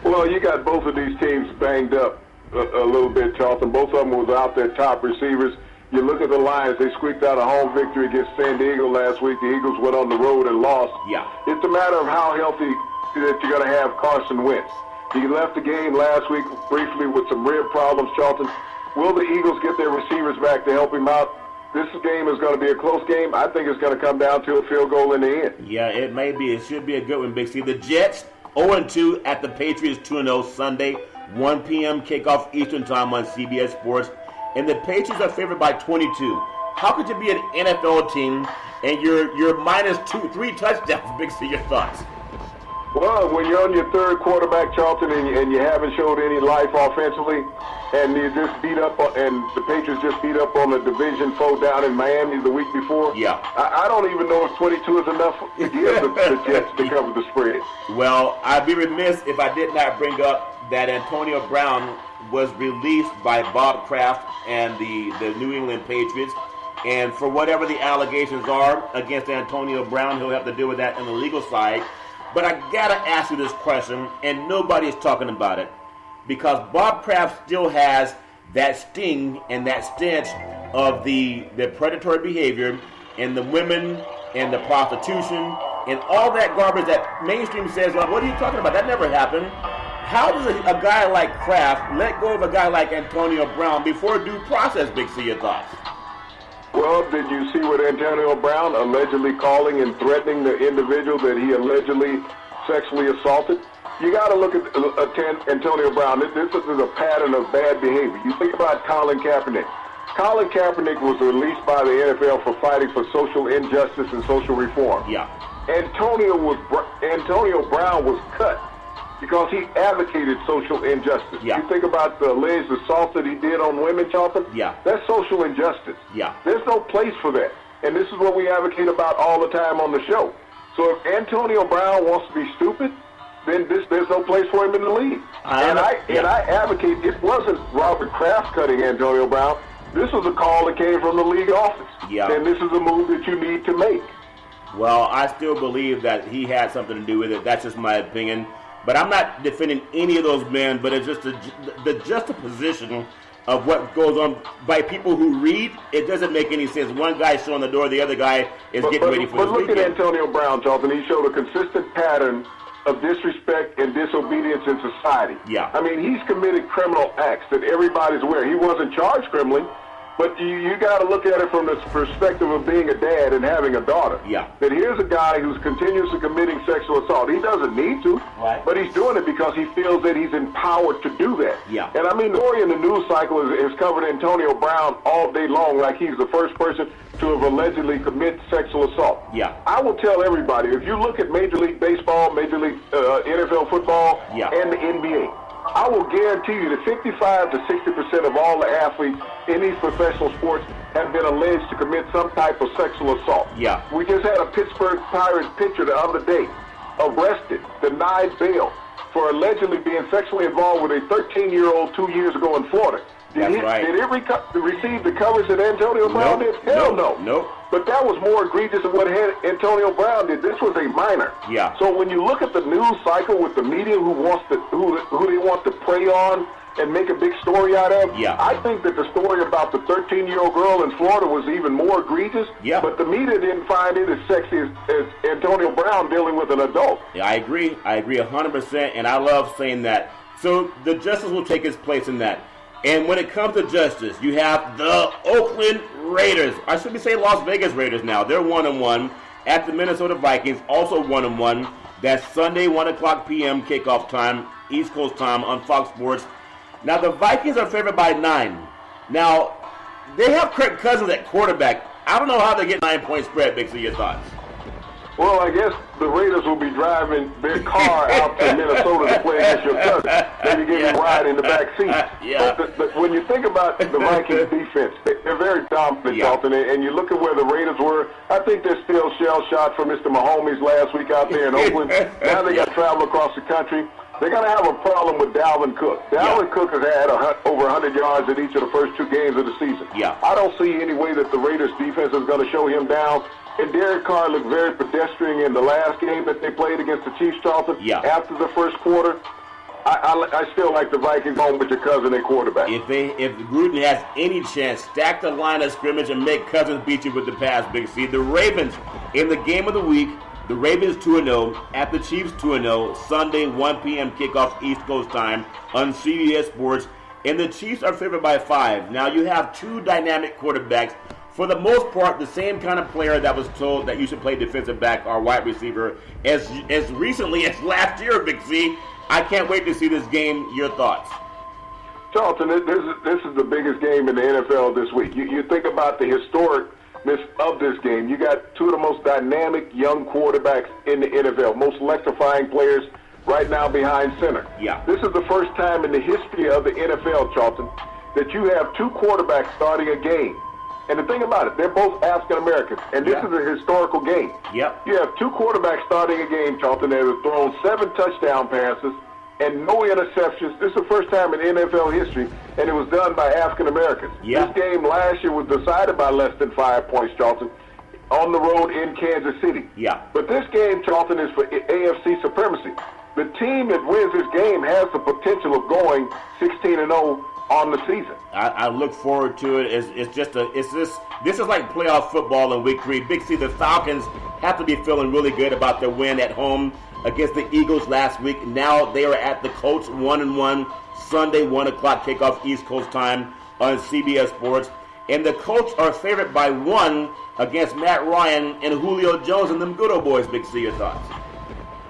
Well, you got both of these teams banged up a little bit, Charlton. Both of them without their top receivers. You look at the Lions, they squeaked out a home victory against San Diego last week. The Eagles went on the road and lost. Yeah. It's a matter of how healthy that you're going to have Carson Wentz. He left the game last week briefly with some rib problems, Charlton. Will the Eagles get their receivers back to help him out? This game is going to be a close game. I think it's going to come down to a field goal in the end. Yeah, it may be. It should be a good one, Big C. The Jets 0-2 at the Patriots 2-0 Sunday, 1 p.m. kickoff Eastern Time on CBS Sports. And the Patriots are favored by 22. How could you be an NFL team and you're minus 3 touchdowns? Big C, your thoughts? Well, when you're on your third quarterback, Charlton, and you haven't showed any life offensively, and you just beat up, and the Patriots just beat up on the division foe down in Miami the week before. Yeah. I don't even know if 22 is enough to give the Jets to cover the spread. Well, I'd be remiss if I did not bring up that Antonio Brown was released by Bob Kraft and the New England Patriots. And for whatever the allegations are against Antonio Brown, he'll have to deal with that on the legal side. But I gotta ask you this question, and nobody is talking about it, because Bob Kraft still has that sting and that stench of the predatory behavior and the women and the prostitution and all that garbage that mainstream says, well, what are you talking about? That never happened. How does a guy like Kraft let go of a guy like Antonio Brown before due process, Big C? Your thoughts? Well, did you see what Antonio Brown allegedly calling and threatening the individual that he allegedly sexually assaulted? You got to look at Antonio Brown. This is a pattern of bad behavior. You think about Colin Kaepernick. Colin Kaepernick was released by the NFL for fighting for social injustice and social reform. Yeah. Antonio Brown was cut because he advocated social injustice. Yeah. You think about the alleged assault that he did on women, Charlton? Yeah. That's social injustice. Yeah. There's no place for that. And this is what we advocate about all the time on the show. So if Antonio Brown wants to be stupid, then there's no place for him in the league. And I advocate it wasn't Robert Kraft cutting Antonio Brown. This was a call that came from the league office. Yeah. And this is a move that you need to make. Well, I still believe that he had something to do with it. That's just my opinion. But I'm not defending any of those men, but it's just the juxtaposition of what goes on by people who read. It doesn't make any sense. One guy's showing the door, the other guy is getting ready for his But look weekend. at Antonio Brown, Charlton. He showed a consistent pattern of disrespect and disobedience in society. Yeah. I mean, he's committed criminal acts that everybody's aware. He wasn't charged criminally, but you got to look at it from the perspective of being a dad and having a daughter. Yeah. That here's a guy who's continuously committing sexual assault. He doesn't need to, Right. but he's doing it because he feels that he's empowered to do that. Yeah. And I mean, the story in the news cycle has covered Antonio Brown all day long like he's the first person to have allegedly committed sexual assault. Yeah. I will tell everybody, if you look at Major League Baseball, Major League NFL football, Yeah. and the NBA, I will guarantee you that 55 to 60% of all the athletes in these professional sports have been alleged to commit some type of sexual assault. Yeah. We just had a Pittsburgh Pirates pitcher the other day arrested, denied bail for allegedly being sexually involved with a 13-year-old 2 years ago in Florida. Did it receive the coverage that Antonio Brown did? Hell no. Nope. But that was more egregious than what Antonio Brown did. This was a minor. Yeah. So when you look at the news cycle with the media who they want to prey on and make a big story out of. Yeah. I think that the story about the 13-year-old girl in Florida was even more egregious. Yeah. But the media didn't find it as sexy as Antonio Brown dealing with an adult. Yeah, I agree 100%, and I love saying that. So the justice will take its place in that. And when it comes to justice, you have the Oakland Raiders. I should be saying Las Vegas Raiders now. They're 1-1 at the Minnesota Vikings, also 1-1. That's Sunday, 1 o'clock p.m. kickoff time, East Coast time on Fox Sports. Now, the Vikings are favored by 9. Now, they have Kirk Cousins at quarterback. I don't know how they get 9-point spread, Big C. Your thoughts? Well, I guess the Raiders will be driving their car out to Minnesota to play against your cousin. Maybe give him a ride in the back seat. Yeah. But when you think about the Vikings defense, they're very dominant, Dalton, and you look at where the Raiders were, I think they're still shell-shocked from Mr. Mahomes last week out there in Oakland. Now they got to travel across the country. They're going to have a problem with Dalvin Cook. Dalvin Cook has had over 100 yards in each of the first 2 games of the season. Yeah. I don't see any way that the Raiders defense is going to show him down. And Derek Carr looked very pedestrian in the last game that they played against the Chiefs, Charlton. Yeah. After the first quarter, I still like the Vikings home with your cousin at quarterback. If Gruden has any chance, stack the line of scrimmage and make Cousins beat you with the pass, Big C. The Ravens, in the game of the week, the Ravens 2-0, at the Chiefs 2-0, Sunday 1 p.m. kickoff East Coast time on CBS Sports. And the Chiefs are favored by 5. Now you have 2 dynamic quarterbacks. For the most part, the same kind of player that was told that you should play defensive back or wide receiver as recently as last year, Big C. I can't wait to see this game. Your thoughts? Charlton, this is the biggest game in the NFL this week. You think about the historicness of this game. You got 2 of the most dynamic young quarterbacks in the NFL, most electrifying players right now behind center. Yeah. This is the first time in the history of the NFL, Charlton, that you have 2 quarterbacks starting a game. And the thing about it, they're both African-Americans, and this is a historical game. Yep. You have 2 quarterbacks starting a game, Charlton, that have thrown 7 touchdown passes and no interceptions. This is the first time in NFL history, and it was done by African-Americans. Yeah. This game last year was decided by less than 5 points, Charlton, on the road in Kansas City. Yeah. But this game, Charlton, is for AFC supremacy. The team that wins this game has the potential of going 16-0 on the season. I look forward to it. This is like playoff football in week 3. Big C, the Falcons have to be feeling really good about their win at home against the Eagles last week. Now they are at the Colts 1-1, Sunday 1 o'clock kickoff East Coast time on CBS Sports. And the Colts are favored by 1 against Matt Ryan and Julio Jones and them good old boys. Big C, your thoughts?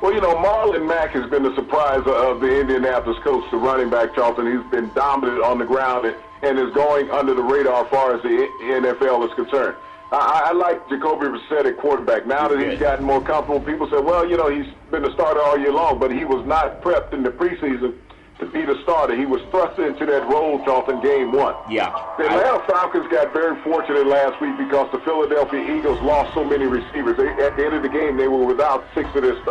Well, Marlon Mack has been the surprise of the Indianapolis Colts, the running back, Charlton. He's been dominant on the ground and is going under the radar as far as the NFL is concerned. I like Jacoby Brissett at quarterback. Now that he's gotten more comfortable, people say, well, he's been the starter all year long, but he was not prepped in the preseason to be the starter. He was thrust into that role, Charlton, game 1. Yeah. The Atlanta Falcons got very fortunate last week because the Philadelphia Eagles lost so many receivers. At the end of the game, they were without 6 of their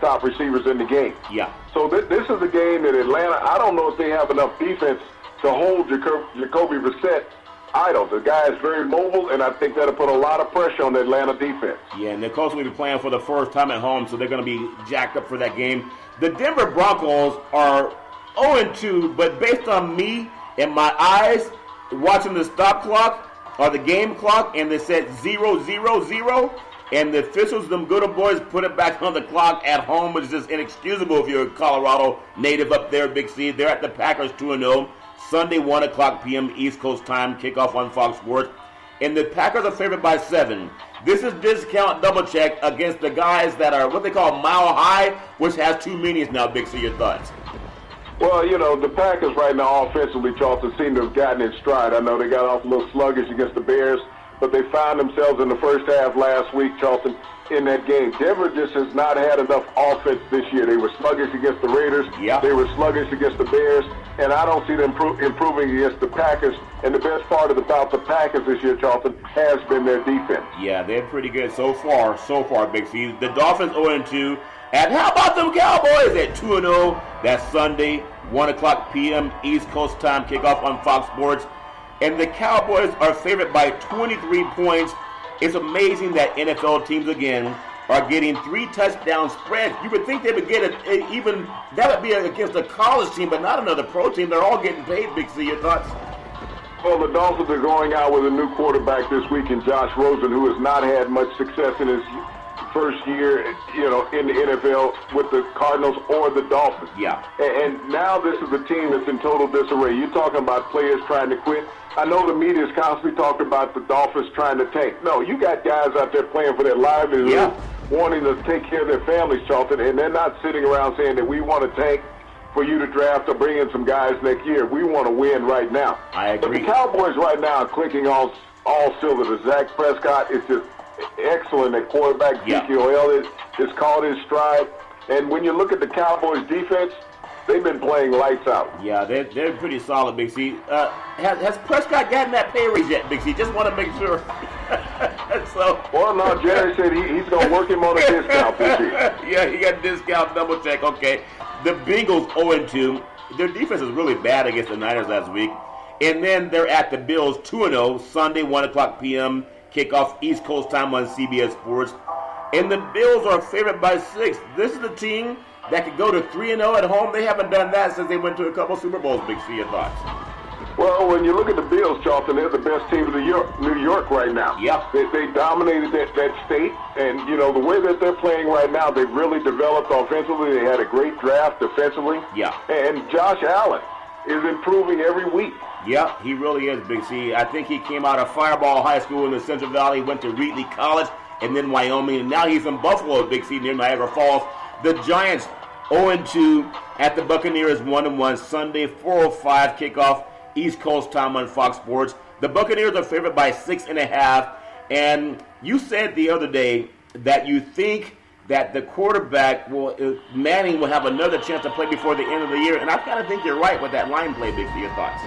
top receivers in the game. Yeah. So this is a game that Atlanta, I don't know if they have enough defense to hold Jacoby Brissett idle. The guy is very mobile, and I think that'll put a lot of pressure on the Atlanta defense. Yeah, and the Colts will be playing for the first time at home, so they're going to be jacked up for that game. The Denver Broncos are 0-2, but based on me and my eyes watching the stop clock or the game clock, and they said 0-0-0, and the officials, them good old boys, put it back on the clock at home, which is just inexcusable if you're a Colorado native up there, Big C. They're at the Packers 2-0. Sunday, 1 o'clock p.m. East Coast time, kickoff on Fox Sports. And the Packers are favored by 7. This is discount double check against the guys that are what they call mile high, which has 2 meanings now, Big C. Your thoughts? Well, the Packers right now offensively, Charlton, seem to have gotten in stride. I know they got off a little sluggish against the Bears, but they found themselves in the first half last week, Charlton, in that game. Denver just has not had enough offense this year. They were sluggish against the Raiders. Yeah. They were sluggish against the Bears, and I don't see them improving against the Packers. And the best part about the Packers this year, Charlton, has been their defense. Yeah, they're pretty good so far, Big C. The Dolphins 0-2. And how about them Cowboys at 2-0? That's Sunday, 1 o'clock p.m. East Coast time, kickoff on Fox Sports. And the Cowboys are favored by 23 points. It's amazing that NFL teams, again, are getting 3 touchdown spreads. You would think they would get even that would be against a college team, but not another pro team. They're all getting paid. Big C, your thoughts? Well, the Dolphins are going out with a new quarterback this week in Josh Rosen, who has not had much success in his first year, in the NFL with the Cardinals or the Dolphins. Yeah. And now this is a team that's in total disarray. You're talking about players trying to quit. I know the media's constantly talking about the Dolphins trying to tank. No, you got guys out there playing for their livelihood, wanting to take care of their families, Charlton, and they're not sitting around saying that we want to tank for you to draft or bring in some guys next year. We want to win right now. I agree. But the Cowboys right now are clicking on all cylinders. Zach Prescott is just excellent at quarterback. Ezekiel Elliott is caught his stride. And when you look at the Cowboys' defense, they've been playing lights out. Yeah, they're pretty solid, Big C. Has Prescott gotten that pay raise yet, Big C? Just want to make sure. Well, no, Jerry said he's going to work him on a discount this year. Yeah, he got a discount, double check. Okay. The Bengals 0-2. Their defense is really bad against the Niners last week. And then they're at the Bills 2-0, Sunday, 1 o'clock p.m. Kickoff East Coast time on CBS Sports. And the Bills are favored by 6. This is the team that could go to 3-0 at home. They haven't done that since they went to a couple Super Bowls. Big C, your thoughts? Well, when you look at the Bills, Charlton, they're the best team in New York right now. Yep. They dominated that state, and, the way that they're playing right now, they've really developed offensively. They had a great draft defensively. Yeah. And Josh Allen is improving every week. Yeah, he really is, Big C. I think he came out of Fireball High School in the Central Valley, went to Wheatley College, and then Wyoming, and now he's in Buffalo, Big C, near Niagara Falls. The Giants 0-2 at the Buccaneers 1-1, Sunday, 4:05 kickoff, East Coast time on Fox Sports. The Buccaneers are favored by 6.5, and you said the other day that you think that the quarterback, Manning, will have another chance to play before the end of the year, and I kind of think you're right with that line play, Big C. Your thoughts?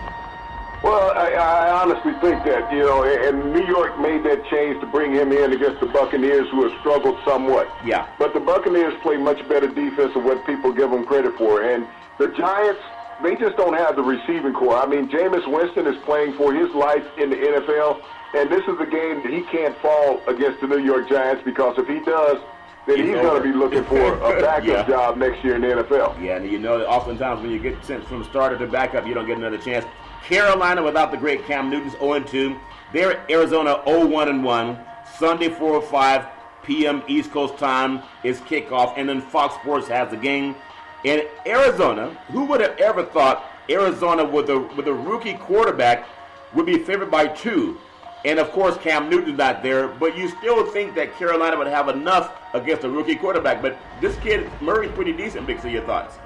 Well, I honestly think that, and New York made that change to bring him in against the Buccaneers, who have struggled somewhat. Yeah. But the Buccaneers play much better defense than what people give them credit for. And the Giants, they just don't have the receiving core. I mean, Jameis Winston is playing for his life in the NFL, and this is a game that he can't fall against the New York Giants, because if he does, then he's going to be looking for a backup job next year in the NFL. Yeah, and oftentimes when you get sent from starter to backup, you don't get another chance. Carolina, without the great Cam Newton's 0-2. They're at Arizona 0-1-1. Sunday, 4:05 p.m. East Coast time is kickoff, and then Fox Sports has the game. In Arizona, who would have ever thought Arizona with a rookie quarterback would be favored by 2? And of course, Cam Newton's not there, but you still think that Carolina would have enough against a rookie quarterback. But this kid, Murray's pretty decent. Big C, your thoughts?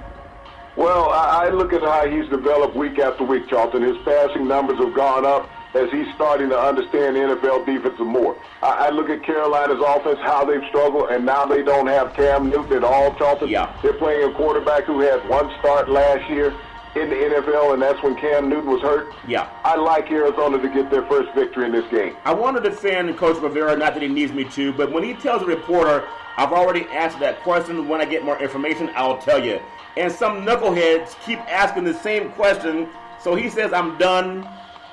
Well, I look at how he's developed week after week, Charlton. His passing numbers have gone up as he's starting to understand NFL defense more. I look at Carolina's offense, how they've struggled, and now they don't have Cam Newton at all, Charlton. Yeah. They're playing a quarterback who had one start last year in the NFL, and that's when Cam Newton was hurt. Yeah. I like Arizona to get their first victory in this game. I want to defend Coach Rivera, not that he needs me to, but when he tells a reporter, I've already answered that question. When I get more information, I'll tell you. And some knuckleheads keep asking the same question, so he says, I'm done.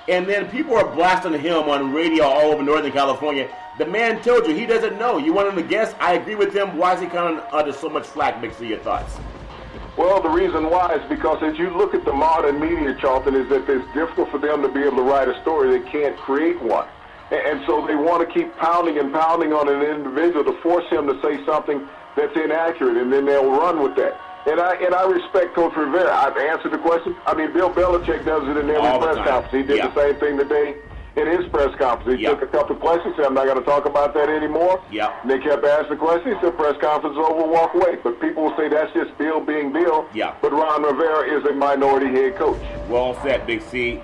And then people are blasting him on radio all over Northern California. The man told you he doesn't know. You want him to guess? I agree with him. Why is he coming under so much flack? Big C, your thoughts? Well, the reason why is because as you look at the modern media, Charlton, is that it's difficult for them to be able to write a story. They can't create one. And so they want to keep pounding and pounding on an individual to force him to say something that's inaccurate, and then they'll run with that. And I respect Coach Rivera. I've answered the question. I mean, Bill Belichick does it in every press conference. He did the same thing today in his press conference. He took a couple of questions, said, I'm not going to talk about that anymore. Yeah. And they kept asking the question. He said, press conference is over, walk away. But people will say that's just Bill being Bill. Yeah. But Ron Rivera is a minority head coach. Well said, Big C.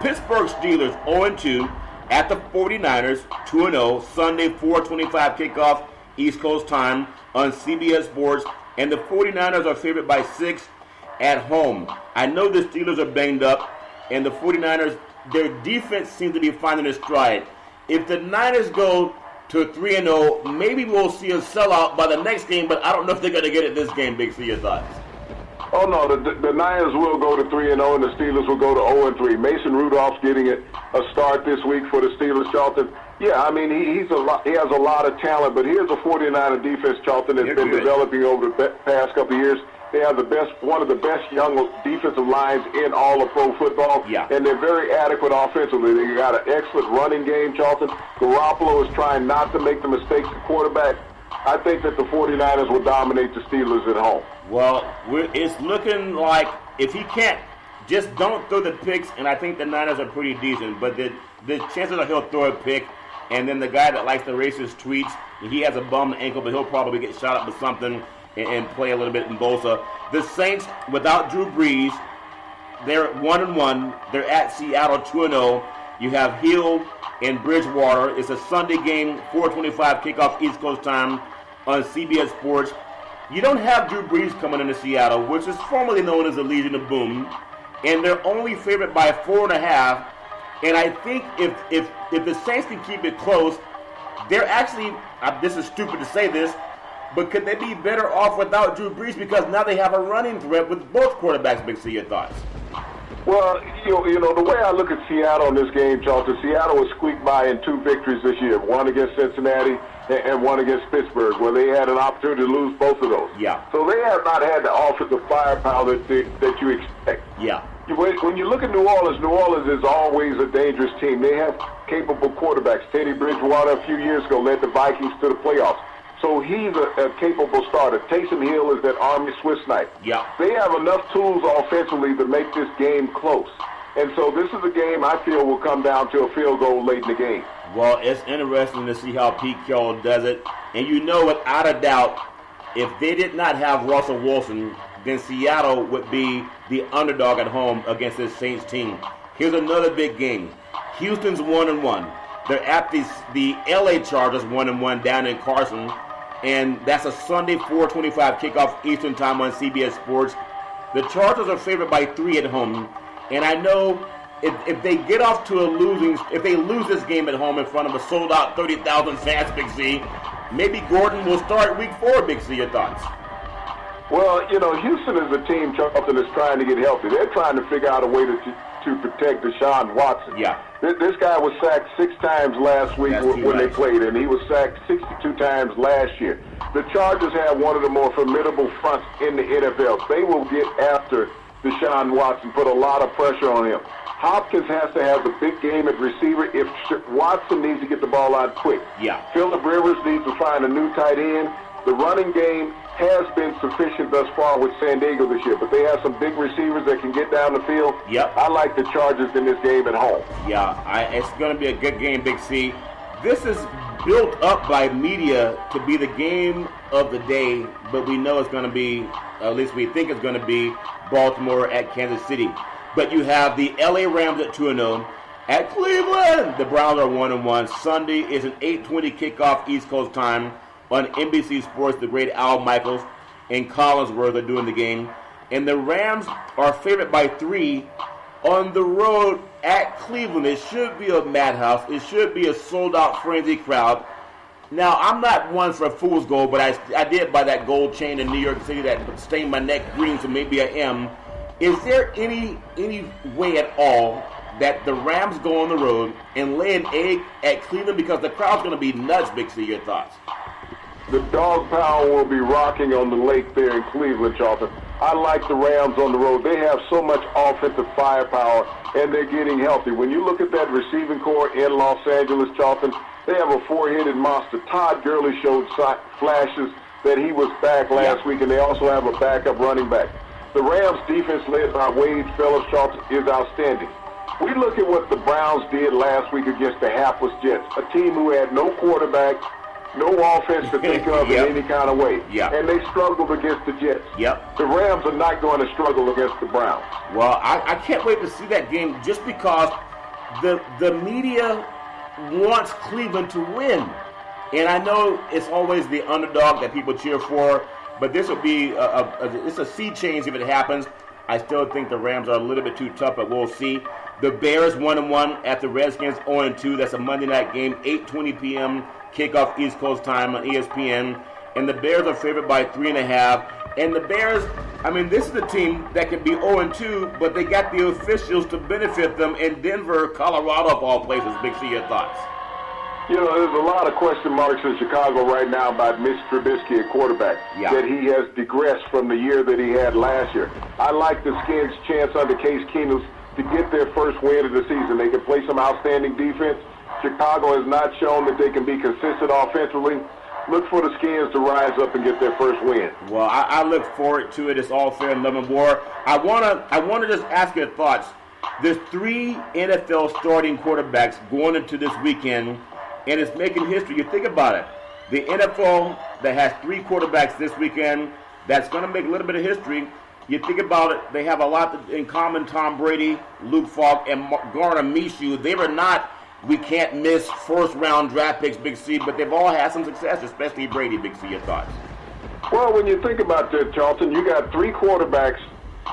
Pittsburgh Steelers 0-2 at the 49ers, 2-0, Sunday, 4:25 kickoff, East Coast time on CBS Sports. And the 49ers are favored by 6 at home. I know the Steelers are banged up, and the 49ers, their defense seems to be finding their stride. If the Niners go to 3-0, maybe we'll see a sellout by the next game, but I don't know if they're going to get it this game. Big C, your thoughts? Oh, no, the Niners will go to 3-0, and the Steelers will go to 0-3. Mason Rudolph's getting a start this week for the Steelers, Charlton. Yeah, I mean, he has a lot of talent, but here's a 49er defense, Charlton, that's been developing over the past couple of years. They have one of the best young defensive lines in all of pro football, and they're very adequate offensively. They got an excellent running game, Charlton. Garoppolo is trying not to make the mistakes at quarterback. I think that the 49ers will dominate the Steelers at home. Well, it's looking like if he can't, just don't throw the picks, and I think the Niners are pretty decent, but the chances are he'll throw a pick, and then the guy that likes to race his tweets, he has a bum ankle, but he'll probably get shot up with something and play a little bit in Bosa. The Saints, without Drew Brees, they're 1-1. They're at Seattle 2-0. You have Hill and Bridgewater. It's a Sunday game, 4:25 kickoff East Coast time on CBS Sports. You don't have Drew Brees coming into Seattle, which is formerly known as the Legion of Boom, and they're only favored by 4.5. And I think if the Saints can keep it close, they're actually, this is stupid to say this, but could they be better off without Drew Brees because now they have a running threat with both quarterbacks? Big C, your thoughts? Well, you know, the way I look at Seattle in this game, Charlton, Seattle was squeaked by in 2 victories this year, one against Cincinnati and one against Pittsburgh, where they had an opportunity to lose both of those. Yeah. So they have not had the offensive firepower that you expect. Yeah. When you look at New Orleans is always a dangerous team. They have capable quarterbacks. Teddy Bridgewater a few years ago led the Vikings to the playoffs. So he's a capable starter. Taysom Hill is that Army Swiss knife. Yeah. They have enough tools offensively to make this game close. And so this is a game I feel will come down to a field goal late in the game. Well, it's interesting to see how Pete Carroll does it. And you know without a doubt, if they did not have Russell Wilson, then Seattle would be the underdog at home against this Saints team. Here's another big game. Houston's 1-1. They're at the LA Chargers 1-1 down in Carson. And that's a Sunday 4:25 kickoff Eastern time on CBS Sports. The Chargers are favored by 3 at home. And I know if they get off to if they lose this game at home in front of a sold-out 30,000 fans, Big C, maybe Gordon will start week 4, Big C. Your thoughts? Well, you know, Houston is a team, Charlton, that's trying to get healthy. They're trying to figure out a way to protect Deshaun Watson. Yeah. This guy was sacked 6 times last week when they played, and he was sacked 62 times last year. The Chargers have one of the more formidable fronts in the NFL. They will get after Deshaun Watson, put a lot of pressure on him. Hopkins has to have the big game at receiver if Watson needs to get the ball out quick. Yeah. Phillip Rivers needs to find a new tight end. The running game has been sufficient thus far with San Diego this year, but they have some big receivers that can get down the field. Yep. I like the Chargers in this game at home. Yeah, it's going to be a good game, Big C. This is built up by media to be the game of the day, but we know it's going to be, at least we think it's going to be, Baltimore at Kansas City. But you have the LA Rams at 2-0. At Cleveland, the Browns are 1-1. Sunday is an 8:20 kickoff East Coast time on NBC Sports. The great Al Michaels and Collinsworth are doing the game. And the Rams are favored by 3 on the road at Cleveland. It should be a madhouse. It should be a sold-out frenzy crowd. Now, I'm not one for a fool's gold, but I did buy that gold chain in New York City that stained my neck green, so maybe I am. Is there any way at all that the Rams go on the road and lay an egg at Cleveland? Because the crowd's going to be nuts, Big C. Your thoughts? The dog pound will be rocking on the lake there in Cleveland, Charlton. I like the Rams on the road. They have so much offensive firepower, and they're getting healthy. When you look at that receiving core in Los Angeles, Charlton, they have a 4-headed monster. Todd Gurley showed flashes that he was back last week, and they also have a backup running back. The Rams defense led by Wade Phillips, Charlton, is outstanding. We look at what the Browns did last week against the hapless Jets, a team who had no quarterback, no offense to think of in any kind of way. Yep. And they struggled against the Jets. Yep. The Rams are not going to struggle against the Browns. Well, I can't wait to see that game just because the media wants Cleveland to win. And I know it's always the underdog that people cheer for, but this will be it's a sea change if it happens. I still think the Rams are a little bit too tough, but we'll see. The Bears 1-1 at the Redskins 0-2. That's a Monday night game, 8:20 p.m. kickoff East Coast time on ESPN. And the Bears are favored by 3.5. And the Bears, I mean, this is a team that can be 0-2, but they got the officials to benefit them in Denver, Colorado, of all places. Big C, your thoughts? You know, there's a lot of question marks in Chicago right now about Mitch Trubisky at quarterback, that he has digressed from the year that he had last year. I like the Skins' chance under Case Keenum to get their first win of the season. They can play some outstanding defense. Chicago has not shown that they can be consistent offensively. Look for the Skins to rise up and get their first win. Well, I look forward to it. It's all fair and love and war. I wanna just ask your thoughts. There's 3 NFL starting quarterbacks going into this weekend, and it's making history. You think about it. The NFL that has 3 quarterbacks this weekend, that's going to make a little bit of history. You think about it, they have a lot in common. Tom Brady, Luke Falk, and Gardner Minshew. They were not, we can't miss first-round draft picks, Big C, but they've all had some success, especially Brady, Big C. Your thoughts? Well, when you think about that, Charlton, you got 3 quarterbacks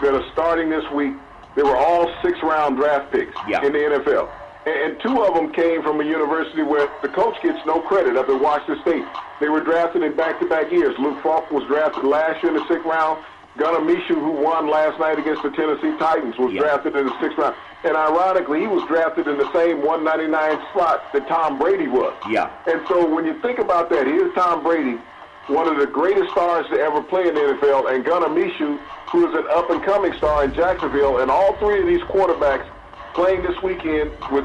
that are starting this week. They were all 6th-round draft picks in the NFL. And 2 of them came from a university where the coach gets no credit, up at Washington State. They were drafted in back-to-back years. Luke Falk was drafted last year in the 6th round. Gardner Minshew, who won last night against the Tennessee Titans, was drafted in the 6th round. And ironically, he was drafted in the same 199 slot that Tom Brady was. And so when you think about that, here's Tom Brady, one of the greatest stars to ever play in the NFL, and Gardner Minshew, who is an up-and-coming star in Jacksonville. And all 3 of these quarterbacks playing this weekend with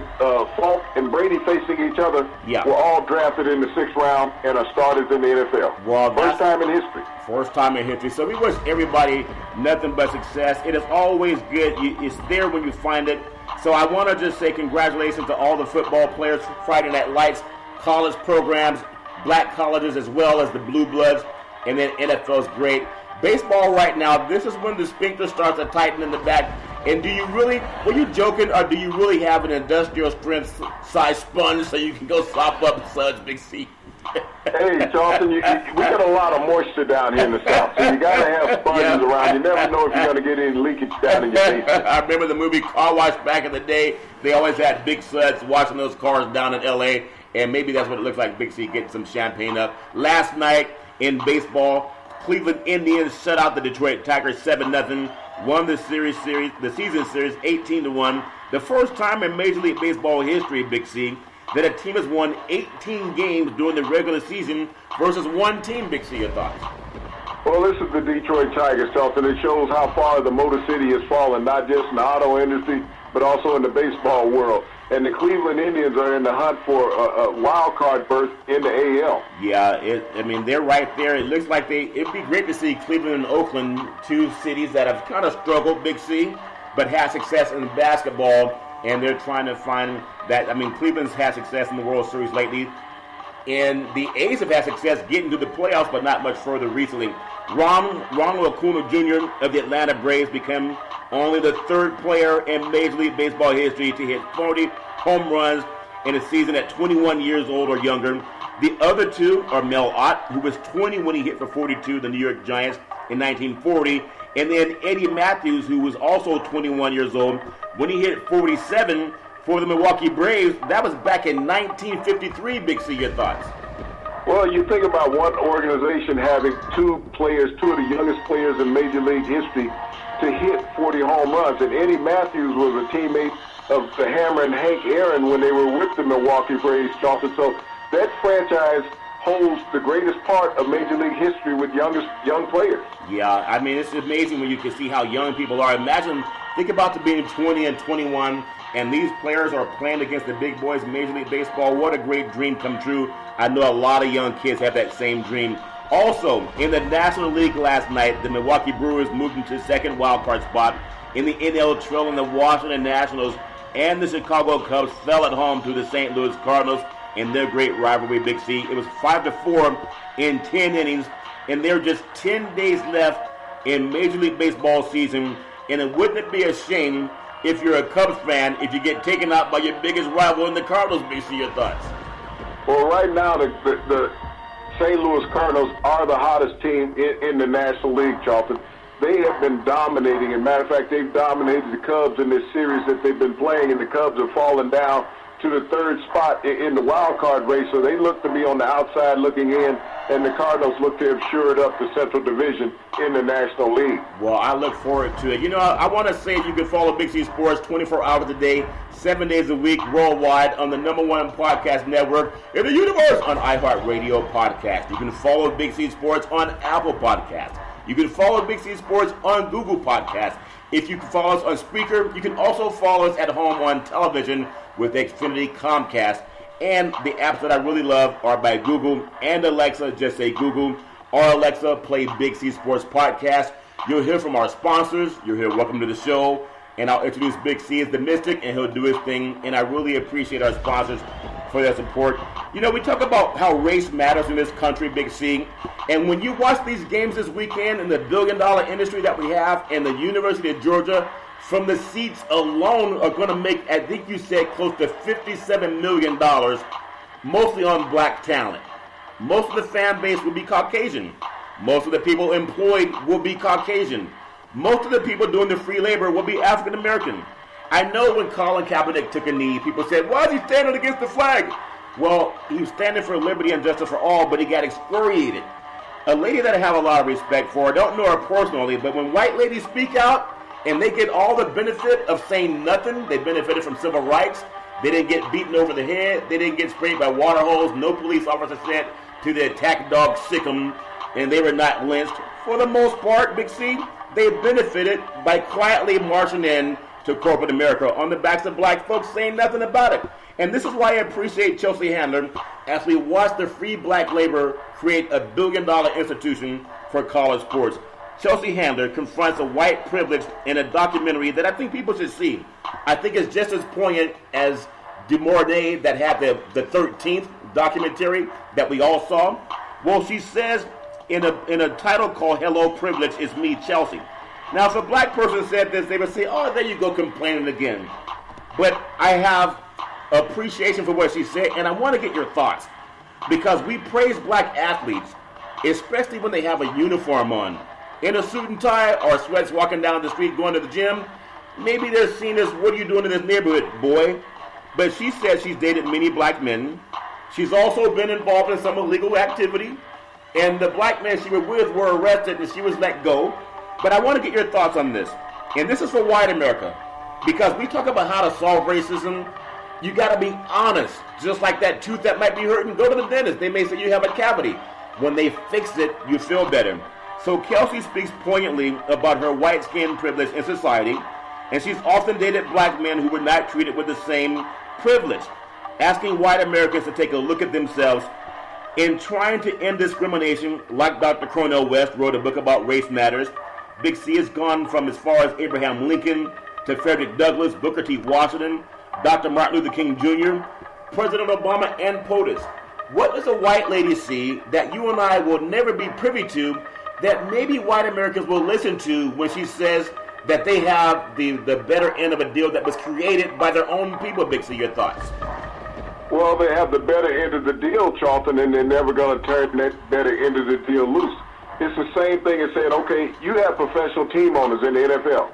Falk and Brady facing each other were all drafted in the 6th round and are starters in the NFL. Well, first time in history. First time in history. So we wish everybody nothing but success. It is always good. It's there when you find it. So I want to just say congratulations to all the football players, Friday Night Lights, college programs, black colleges as well as the Blue Bloods, and then NFL's great. Baseball right now, this is when the sphincter starts to tighten in the back. And do you really, were you joking, or do you really have an industrial strength size sponge so you can go sop up suds, Big C? Hey, Charlton, we got a lot of moisture down here in the South, so you got to have sponges around. You never know if you're going to get any leakage down in your basement. I remember the movie Car Wash back in the day. They always had big suds washing those cars down in L.A., and maybe that's what it looks like, Big C, getting some champagne up. Last night in baseball, Cleveland Indians shut out the Detroit Tigers 7-0. Won the season series 18-1. The first time in Major League Baseball history, Big C, that a team has won 18 games during the regular season versus one team, Big C. Your thoughts? Well, this is the Detroit Tigers, Charlton. It shows how far the Motor City has fallen, not just in the auto industry, but also in the baseball world. And the Cleveland Indians are in the hunt for a wild card berth in the AL. Yeah, they're right there. It looks like it'd be great to see Cleveland and Oakland, 2 cities that have kind of struggled, Big C, but had success in basketball, and they're trying to find that. Cleveland's had success in the World Series lately, and the A's have had success getting to the playoffs, but not much further recently. Ronald Acuna Jr. of the Atlanta Braves became only the 3rd player in Major League Baseball history to hit 40 home runs in a season at 21 years old or younger. The other 2 are Mel Ott, who was 20 when he hit for 42, the New York Giants, in 1940, and then Eddie Matthews, who was also 21 years old when he hit 47 for the Milwaukee Braves. That was back in 1953, Big C. Your thoughts? Well, you think about one organization having 2 of the youngest players in Major League history to hit 40 home runs. And Eddie Matthews was a teammate of the Hammer and Hank Aaron when they were with the Milwaukee Braves, Charlton. So that franchise holds the greatest part of Major League history with young players. Yeah, it's amazing when you can see how young people are. Think about being 20 and 21, and these players are playing against the big boys in Major League Baseball. What a great dream come true. I know a lot of young kids have that same dream. Also, in the National League last night, the Milwaukee Brewers moved into the 2nd wildcard spot in the NL, trailing the Washington Nationals, and the Chicago Cubs fell at home to the St. Louis Cardinals in their great rivalry, Big C. It was 5-4 in 10 innings, and there are just 10 days left in Major League Baseball season, and wouldn't it be a shame if you're a Cubs fan if you get taken out by your biggest rival in the Cardinals, Big C? Your thoughts? Well, right now, the St. Louis Cardinals are the hottest team in the National League, Charlton. They have been dominating. As a matter of fact, they've dominated the Cubs in this series that they've been playing, and the Cubs have fallen down to the third spot in the wild card race, so they look to be on the outside looking in, and the Cardinals look to have shored up the Central Division in the National League. Well, I look forward to it. You know, I want to say you can follow Big C Sports 24 hours a day, 7 days a week, worldwide on the #1 podcast network in the universe on iHeartRadio Podcast. You can follow Big C Sports on Apple Podcasts. You can follow Big C Sports on Google Podcasts. If you can follow us on Spreaker, you can also follow us at home on television with Xfinity Comcast. And the apps that I really love are by Google and Alexa. Just say Google or Alexa, play Big C Sports Podcast. You'll hear from our sponsors. You'll hear Welcome to the Show. And I'll introduce Big C as the Mystic, and he'll do his thing. And I really appreciate our sponsors for their support. You know, we talk about how race matters in this country, Big C. And when you watch these games this weekend in the billion-dollar industry that we have, and the University of Georgia, from the seats alone, are going to make, I think you said, close to $57 million, mostly on black talent. Most of the fan base will be Caucasian. Most of the people employed will be Caucasian. Most of the people doing the free labor will be African American. I know when Colin Kaepernick took a knee, people said, why is he standing against the flag? Well, he was standing for liberty and justice for all, but he got excoriated. A lady that I have a lot of respect for, I don't know her personally, but when white ladies speak out and they get all the benefit of saying nothing, they benefited from civil rights, they didn't get beaten over the head, they didn't get sprayed by water hose, no police officer sent to the attack dog sick 'em, and they were not lynched. For the most part, Big C, they benefited by quietly marching in to corporate America on the backs of black folks saying nothing about it. And this is why I appreciate Chelsea Handler as we watch the free black labor create a billion-dollar institution for college sports. Chelsea Handler confronts a white privilege in a documentary that I think people should see. I think it's just as poignant as DeMornay that had the 13th documentary that we all saw. Well, she says in a title called Hello Privilege, It's Me, Chelsea. Now, if a black person said this, they would say, oh, there you go complaining again. But I have appreciation for what she said, and I want to get your thoughts. Because we praise black athletes, especially when they have a uniform on. In a suit and tie or sweats walking down the street going to the gym, maybe they're seen as, what are you doing in this neighborhood, boy? But she says she's dated many black men. She's also been involved in some illegal activity. And the black men she was with were arrested and she was let go. But I want to get your thoughts on this. And this is for white America. Because we talk about how to solve racism. You got to be honest. Just like that tooth that might be hurting, go to the dentist. They may say you have a cavity. When they fix it, you feel better. So Kelsey speaks poignantly about her white skin privilege in society. And she's often dated black men who were not treated with the same privilege. Asking white Americans to take a look at themselves in trying to end discrimination, like Dr. Cornel West wrote a book about race matters. Big C has gone from as far as Abraham Lincoln to Frederick Douglass, Booker T. Washington, Dr. Martin Luther King Jr., President Obama, and POTUS. What does a white lady see that you and I will never be privy to that maybe white Americans will listen to when she says that they have the better end of a deal that was created by their own people? Big C, your thoughts? Well, they have the better end of the deal, Charlton, and they're never going to turn that better end of the deal loose. It's the same thing as saying, okay, you have professional team owners in the NFL.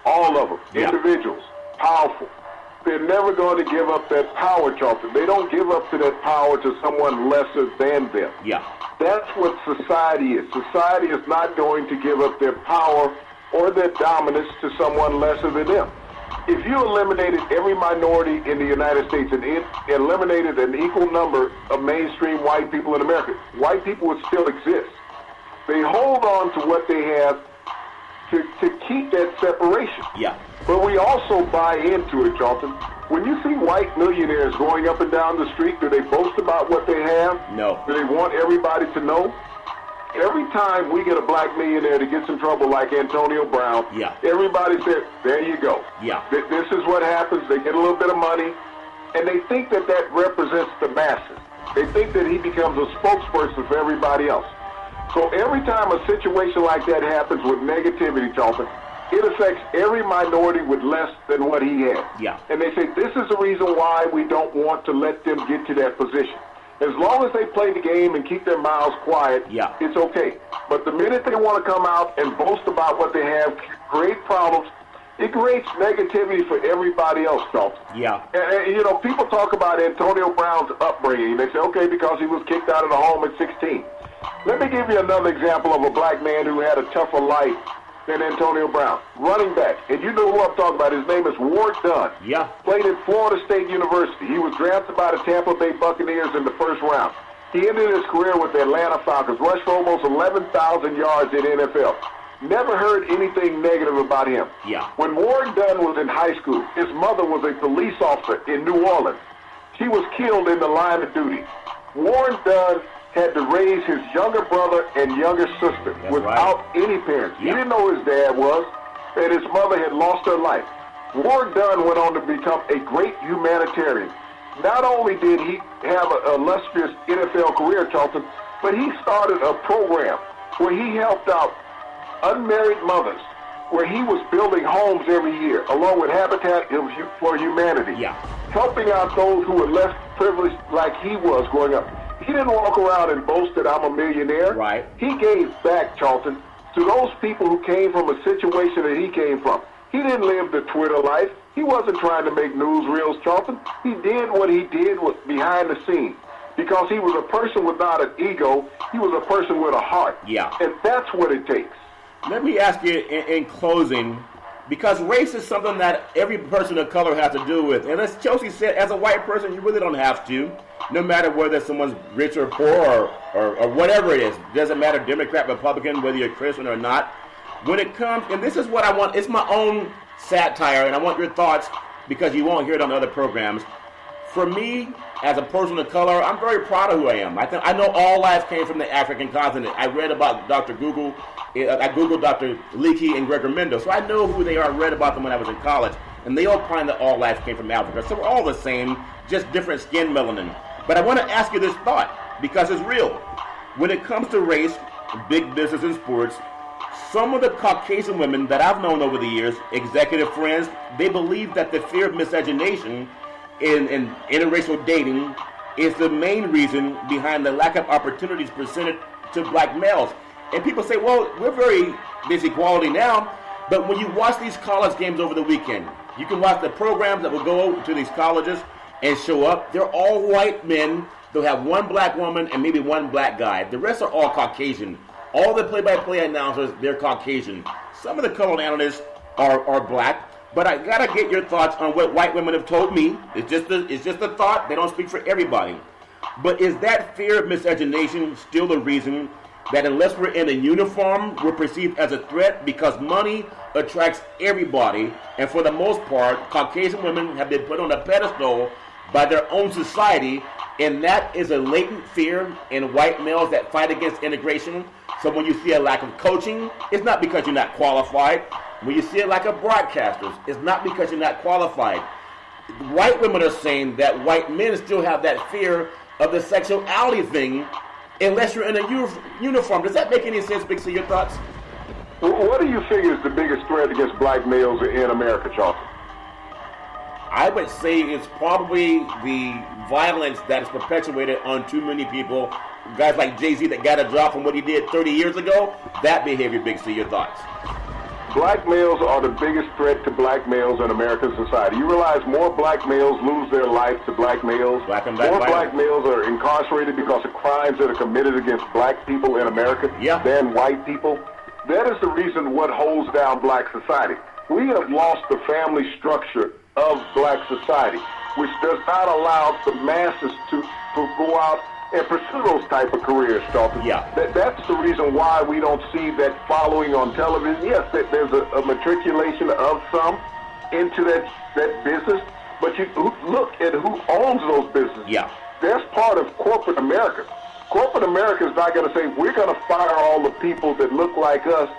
All of them, individuals, powerful. They're never going to give up that power, Charlton. They don't give up to that power to someone lesser than them. Yeah. That's what society is. Society is not going to give up their power or their dominance to someone lesser than them. If you eliminated every minority in the United States and eliminated an equal number of mainstream white people in America, white people would still exist. They hold on to what they have to keep that separation. Yeah. But we also buy into it, Charlton. When you see white millionaires going up and down the street, do they boast about what they have? No. Do they want everybody to know? Every time we get a black millionaire that gets in trouble like Antonio Brown, everybody says, there you go. Yeah. This is what happens. They get a little bit of money, and they think that that represents the masses. They think that he becomes a spokesperson for everybody else. So every time a situation like that happens with negativity, Charlton, it affects every minority with less than what he has. Yeah. And they say, this is the reason why we don't want to let them get to that position. As long as they play the game and keep their mouths quiet, it's okay. But the minute they want to come out and boast about what they have, create problems, it creates negativity for everybody else, Charles. Yeah. And, you know, people talk about Antonio Brown's upbringing. They say, okay, because he was kicked out of the home at 16. Let me give you another example of a black man who had a tougher life than Antonio Brown. Running back. And you know who I'm talking about. His name is Ward Dunn. Yeah. Played at Florida State University. He was drafted by the Tampa Bay Buccaneers in the first round. He ended his career with the Atlanta Falcons, rushed for almost 11,000 yards in NFL. Never heard anything negative about him. Yeah. When Ward Dunn was in high school, his mother was a police officer in New Orleans. She was killed in the line of duty. Ward Dunn had to raise his younger brother and younger sister without any parents. He didn't know who his dad was, and his mother had lost her life. Ward Dunn went on to become a great humanitarian. Not only did he have an illustrious NFL career, Charlton, but he started a program where he helped out unmarried mothers, where he was building homes every year, along with Habitat for Humanity, helping out those who were less privileged like he was growing up. He didn't walk around and boast that I'm a millionaire. Right. He gave back, Charlton, to those people who came from a situation that he came from. He didn't live the Twitter life. He wasn't trying to make newsreels, Charlton. He did what he did behind the scenes because he was a person without an ego. He was a person with a heart. Yeah. And that's what it takes. Let me ask you in closing, because race is something that every person of color has to do with. And as Chelsea said, as a white person, you really don't have to, no matter whether someone's rich or poor or whatever it is. It doesn't matter, Democrat, Republican, whether you're Christian or not. When it comes, and this is what I want, it's my own satire, and I want your thoughts because you won't hear it on other programs. For me, as a person of color, I'm very proud of who I am. I know all life came from the African continent. I read about Dr. Google. I Googled Dr. Leakey and Gregor Mendel, so I know who they are. I read about them when I was in college, and they all claim that all life came from Africa. So we're all the same, just different skin melanin. But I want to ask you this thought, because it's real. When it comes to race, big business, and sports, some of the Caucasian women that I've known over the years, executive friends, they believe that the fear of miscegenation in interracial dating is the main reason behind the lack of opportunities presented to black males. And people say, well, we're very this equality now, but when you watch these college games over the weekend, you can watch the programs that will go to these colleges and show up. They're all white men. They'll have one black woman and maybe one black guy. The rest are all Caucasian. All the play-by-play announcers, they're Caucasian. Some of the color analysts are black. But I gotta get your thoughts on what white women have told me. It's just a thought. They don't speak for everybody. But is that fear of miscegenation still the reason that unless we're in a uniform, we're perceived as a threat? Because money attracts everybody, and for the most part, Caucasian women have been put on a pedestal by their own society, and that is a latent fear in white males that fight against integration. So when you see a lack of coaching, it's not because you're not qualified. When you see a lack of broadcasters, it's not because you're not qualified. White women are saying that white men still have that fear of the sexuality thing unless you're in a uniform. Does that make any sense, Big C? Your thoughts? What do you figure is the biggest threat against black males in America, Charlton? I would say it's probably the violence that is perpetuated on too many people. Guys like Jay-Z that got a job from what he did 30 years ago, that behavior, Big C. Your thoughts? Black males are the biggest threat to black males in American society. You realize more black males lose their life to black males. More black males are incarcerated because of crimes that are committed against black people in America than white people. That is the reason what holds down black society. We have lost the family structure of black society, which does not allow the masses to go out and pursue those type of careers, Charlton. That's the reason why we don't see that following on television. Yes, there's a matriculation of some into that business, but you look at who owns those businesses. That's part of corporate America. Corporate America is not going to say, we're going to fire all the people that look like us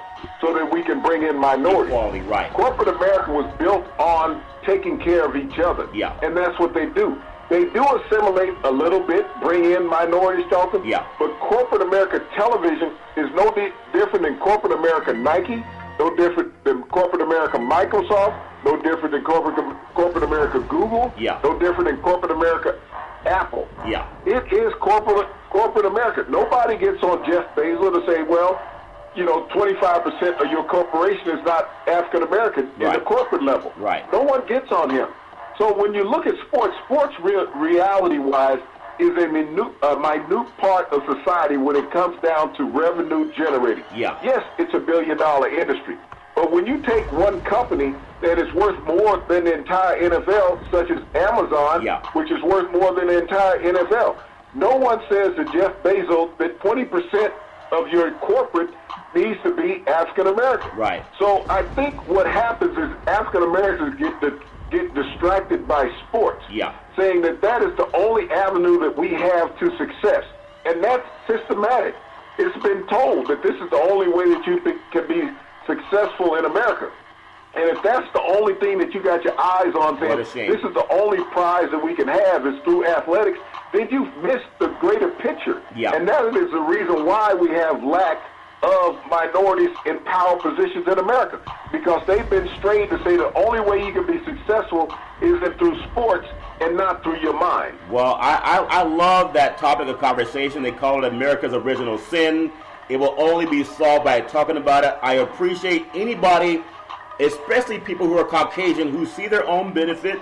so that we can bring in minorities. Equality, right. Corporate America was built on taking care of each other, and that's what they do. They do assimilate a little bit, bring in minorities, Charlton. But corporate America television is no different than corporate America Nike, no different than corporate America Microsoft, no different than corporate America Google, no different than corporate America Apple. It is corporate America. Nobody gets on Jeff Bezos to say, well, 25% of your corporation is not African American in the corporate level. Right. No one gets on him. So when you look at sports reality-wise is a minute part of society when it comes down to revenue generating. Yeah. Yes, it's $1 billion industry. But when you take one company that is worth more than the entire NFL, such as Amazon, which is worth more than the entire NFL, no one says to Jeff Bezos that 20% of your corporate needs to be African American. Right. So I think what happens is African Americans get distracted by sports, saying that is the only avenue that we have to success, and that's systematic. It's been told that this is the only way that you can be successful in America. And if that's the only thing that you got your eyes on, saying this is the only prize that we can have is through athletics, then you've missed the greater picture. And that is the reason why we have lack of minorities in power positions in America, because they've been trained to say the only way you can be successful is through sports and not through your mind. Well, I love that topic of conversation. They call it America's original sin. It will only be solved by talking about it. I appreciate anybody, especially people who are Caucasian, who see their own benefit,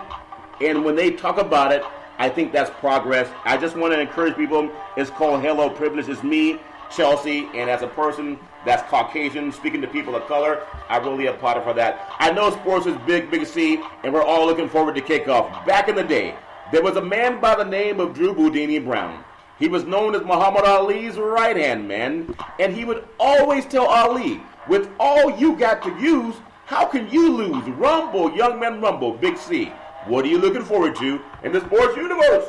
and when they talk about it, I think that's progress. I just want to encourage people. It's called Hello Privilege. It's me, Chelsea, and as a person that's Caucasian, speaking to people of color, I really applaud for that. I know sports is big C, and we're all looking forward to kickoff. Back in the day, there was a man by the name of Drew Boudini Brown. He was known as Muhammad Ali's right-hand man, and he would always tell Ali, with all you got to use, how can you lose? Rumble, young man, rumble, Big C. What are you looking forward to in the sports universe?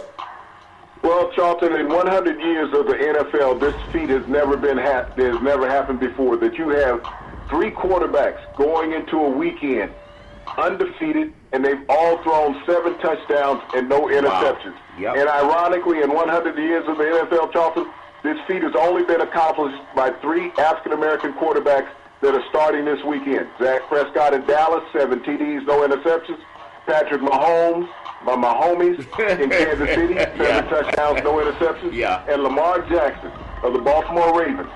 Well, Charlton, in 100 years of the NFL, this feat has never happened before, that you have 3 quarterbacks going into a weekend undefeated, and they've all thrown 7 touchdowns and no interceptions. Wow. And ironically, in 100 years of the NFL, Charlton, this feat has only been accomplished by 3 African-American quarterbacks that are starting this weekend. Dak Prescott in Dallas, 7 TDs, no interceptions. Patrick Mahomes, my homies in Kansas City, 7 touchdowns, no interceptions. And Lamar Jackson of the Baltimore Ravens,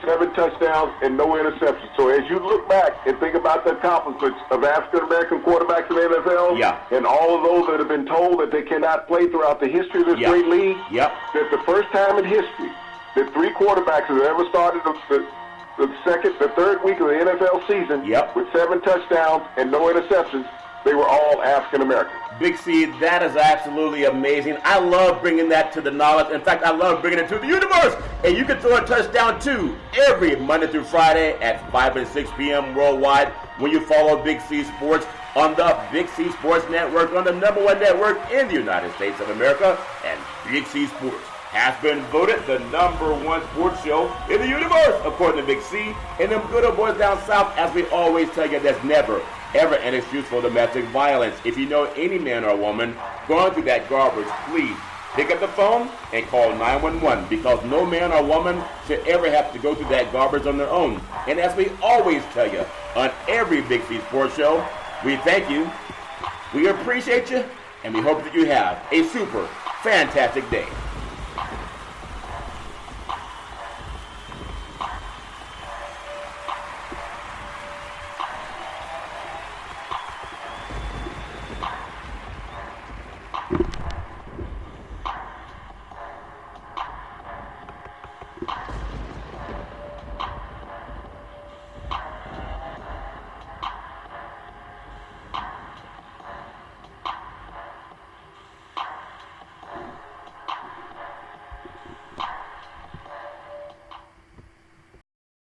7 touchdowns and no interceptions. So as you look back and think about the accomplishments of African-American quarterbacks in the NFL, and all of those that have been told that they cannot play throughout the history of this great league, that the first time in history that 3 quarterbacks have ever started the third week of the NFL season with 7 touchdowns and no interceptions, they were all African-American. Big C, that is absolutely amazing. I love bringing that to the knowledge. In fact, I love bringing it to the universe. And you can throw a touchdown, too, every Monday through Friday at 5 and 6 p.m. worldwide when you follow Big C Sports on the Big C Sports Network, on the #1 network in the United States of America. And Big C Sports has been voted the #1 sports show in the universe, according to Big C. And them good old boys down south, as we always tell you, there's never ever an excuse for domestic violence. If you know any man or woman going through that garbage, please pick up the phone and call 911, because no man or woman should ever have to go through that garbage on their own. And as we always tell you on every Big C Sports Show, we thank you, we appreciate you, and we hope that you have a super fantastic day.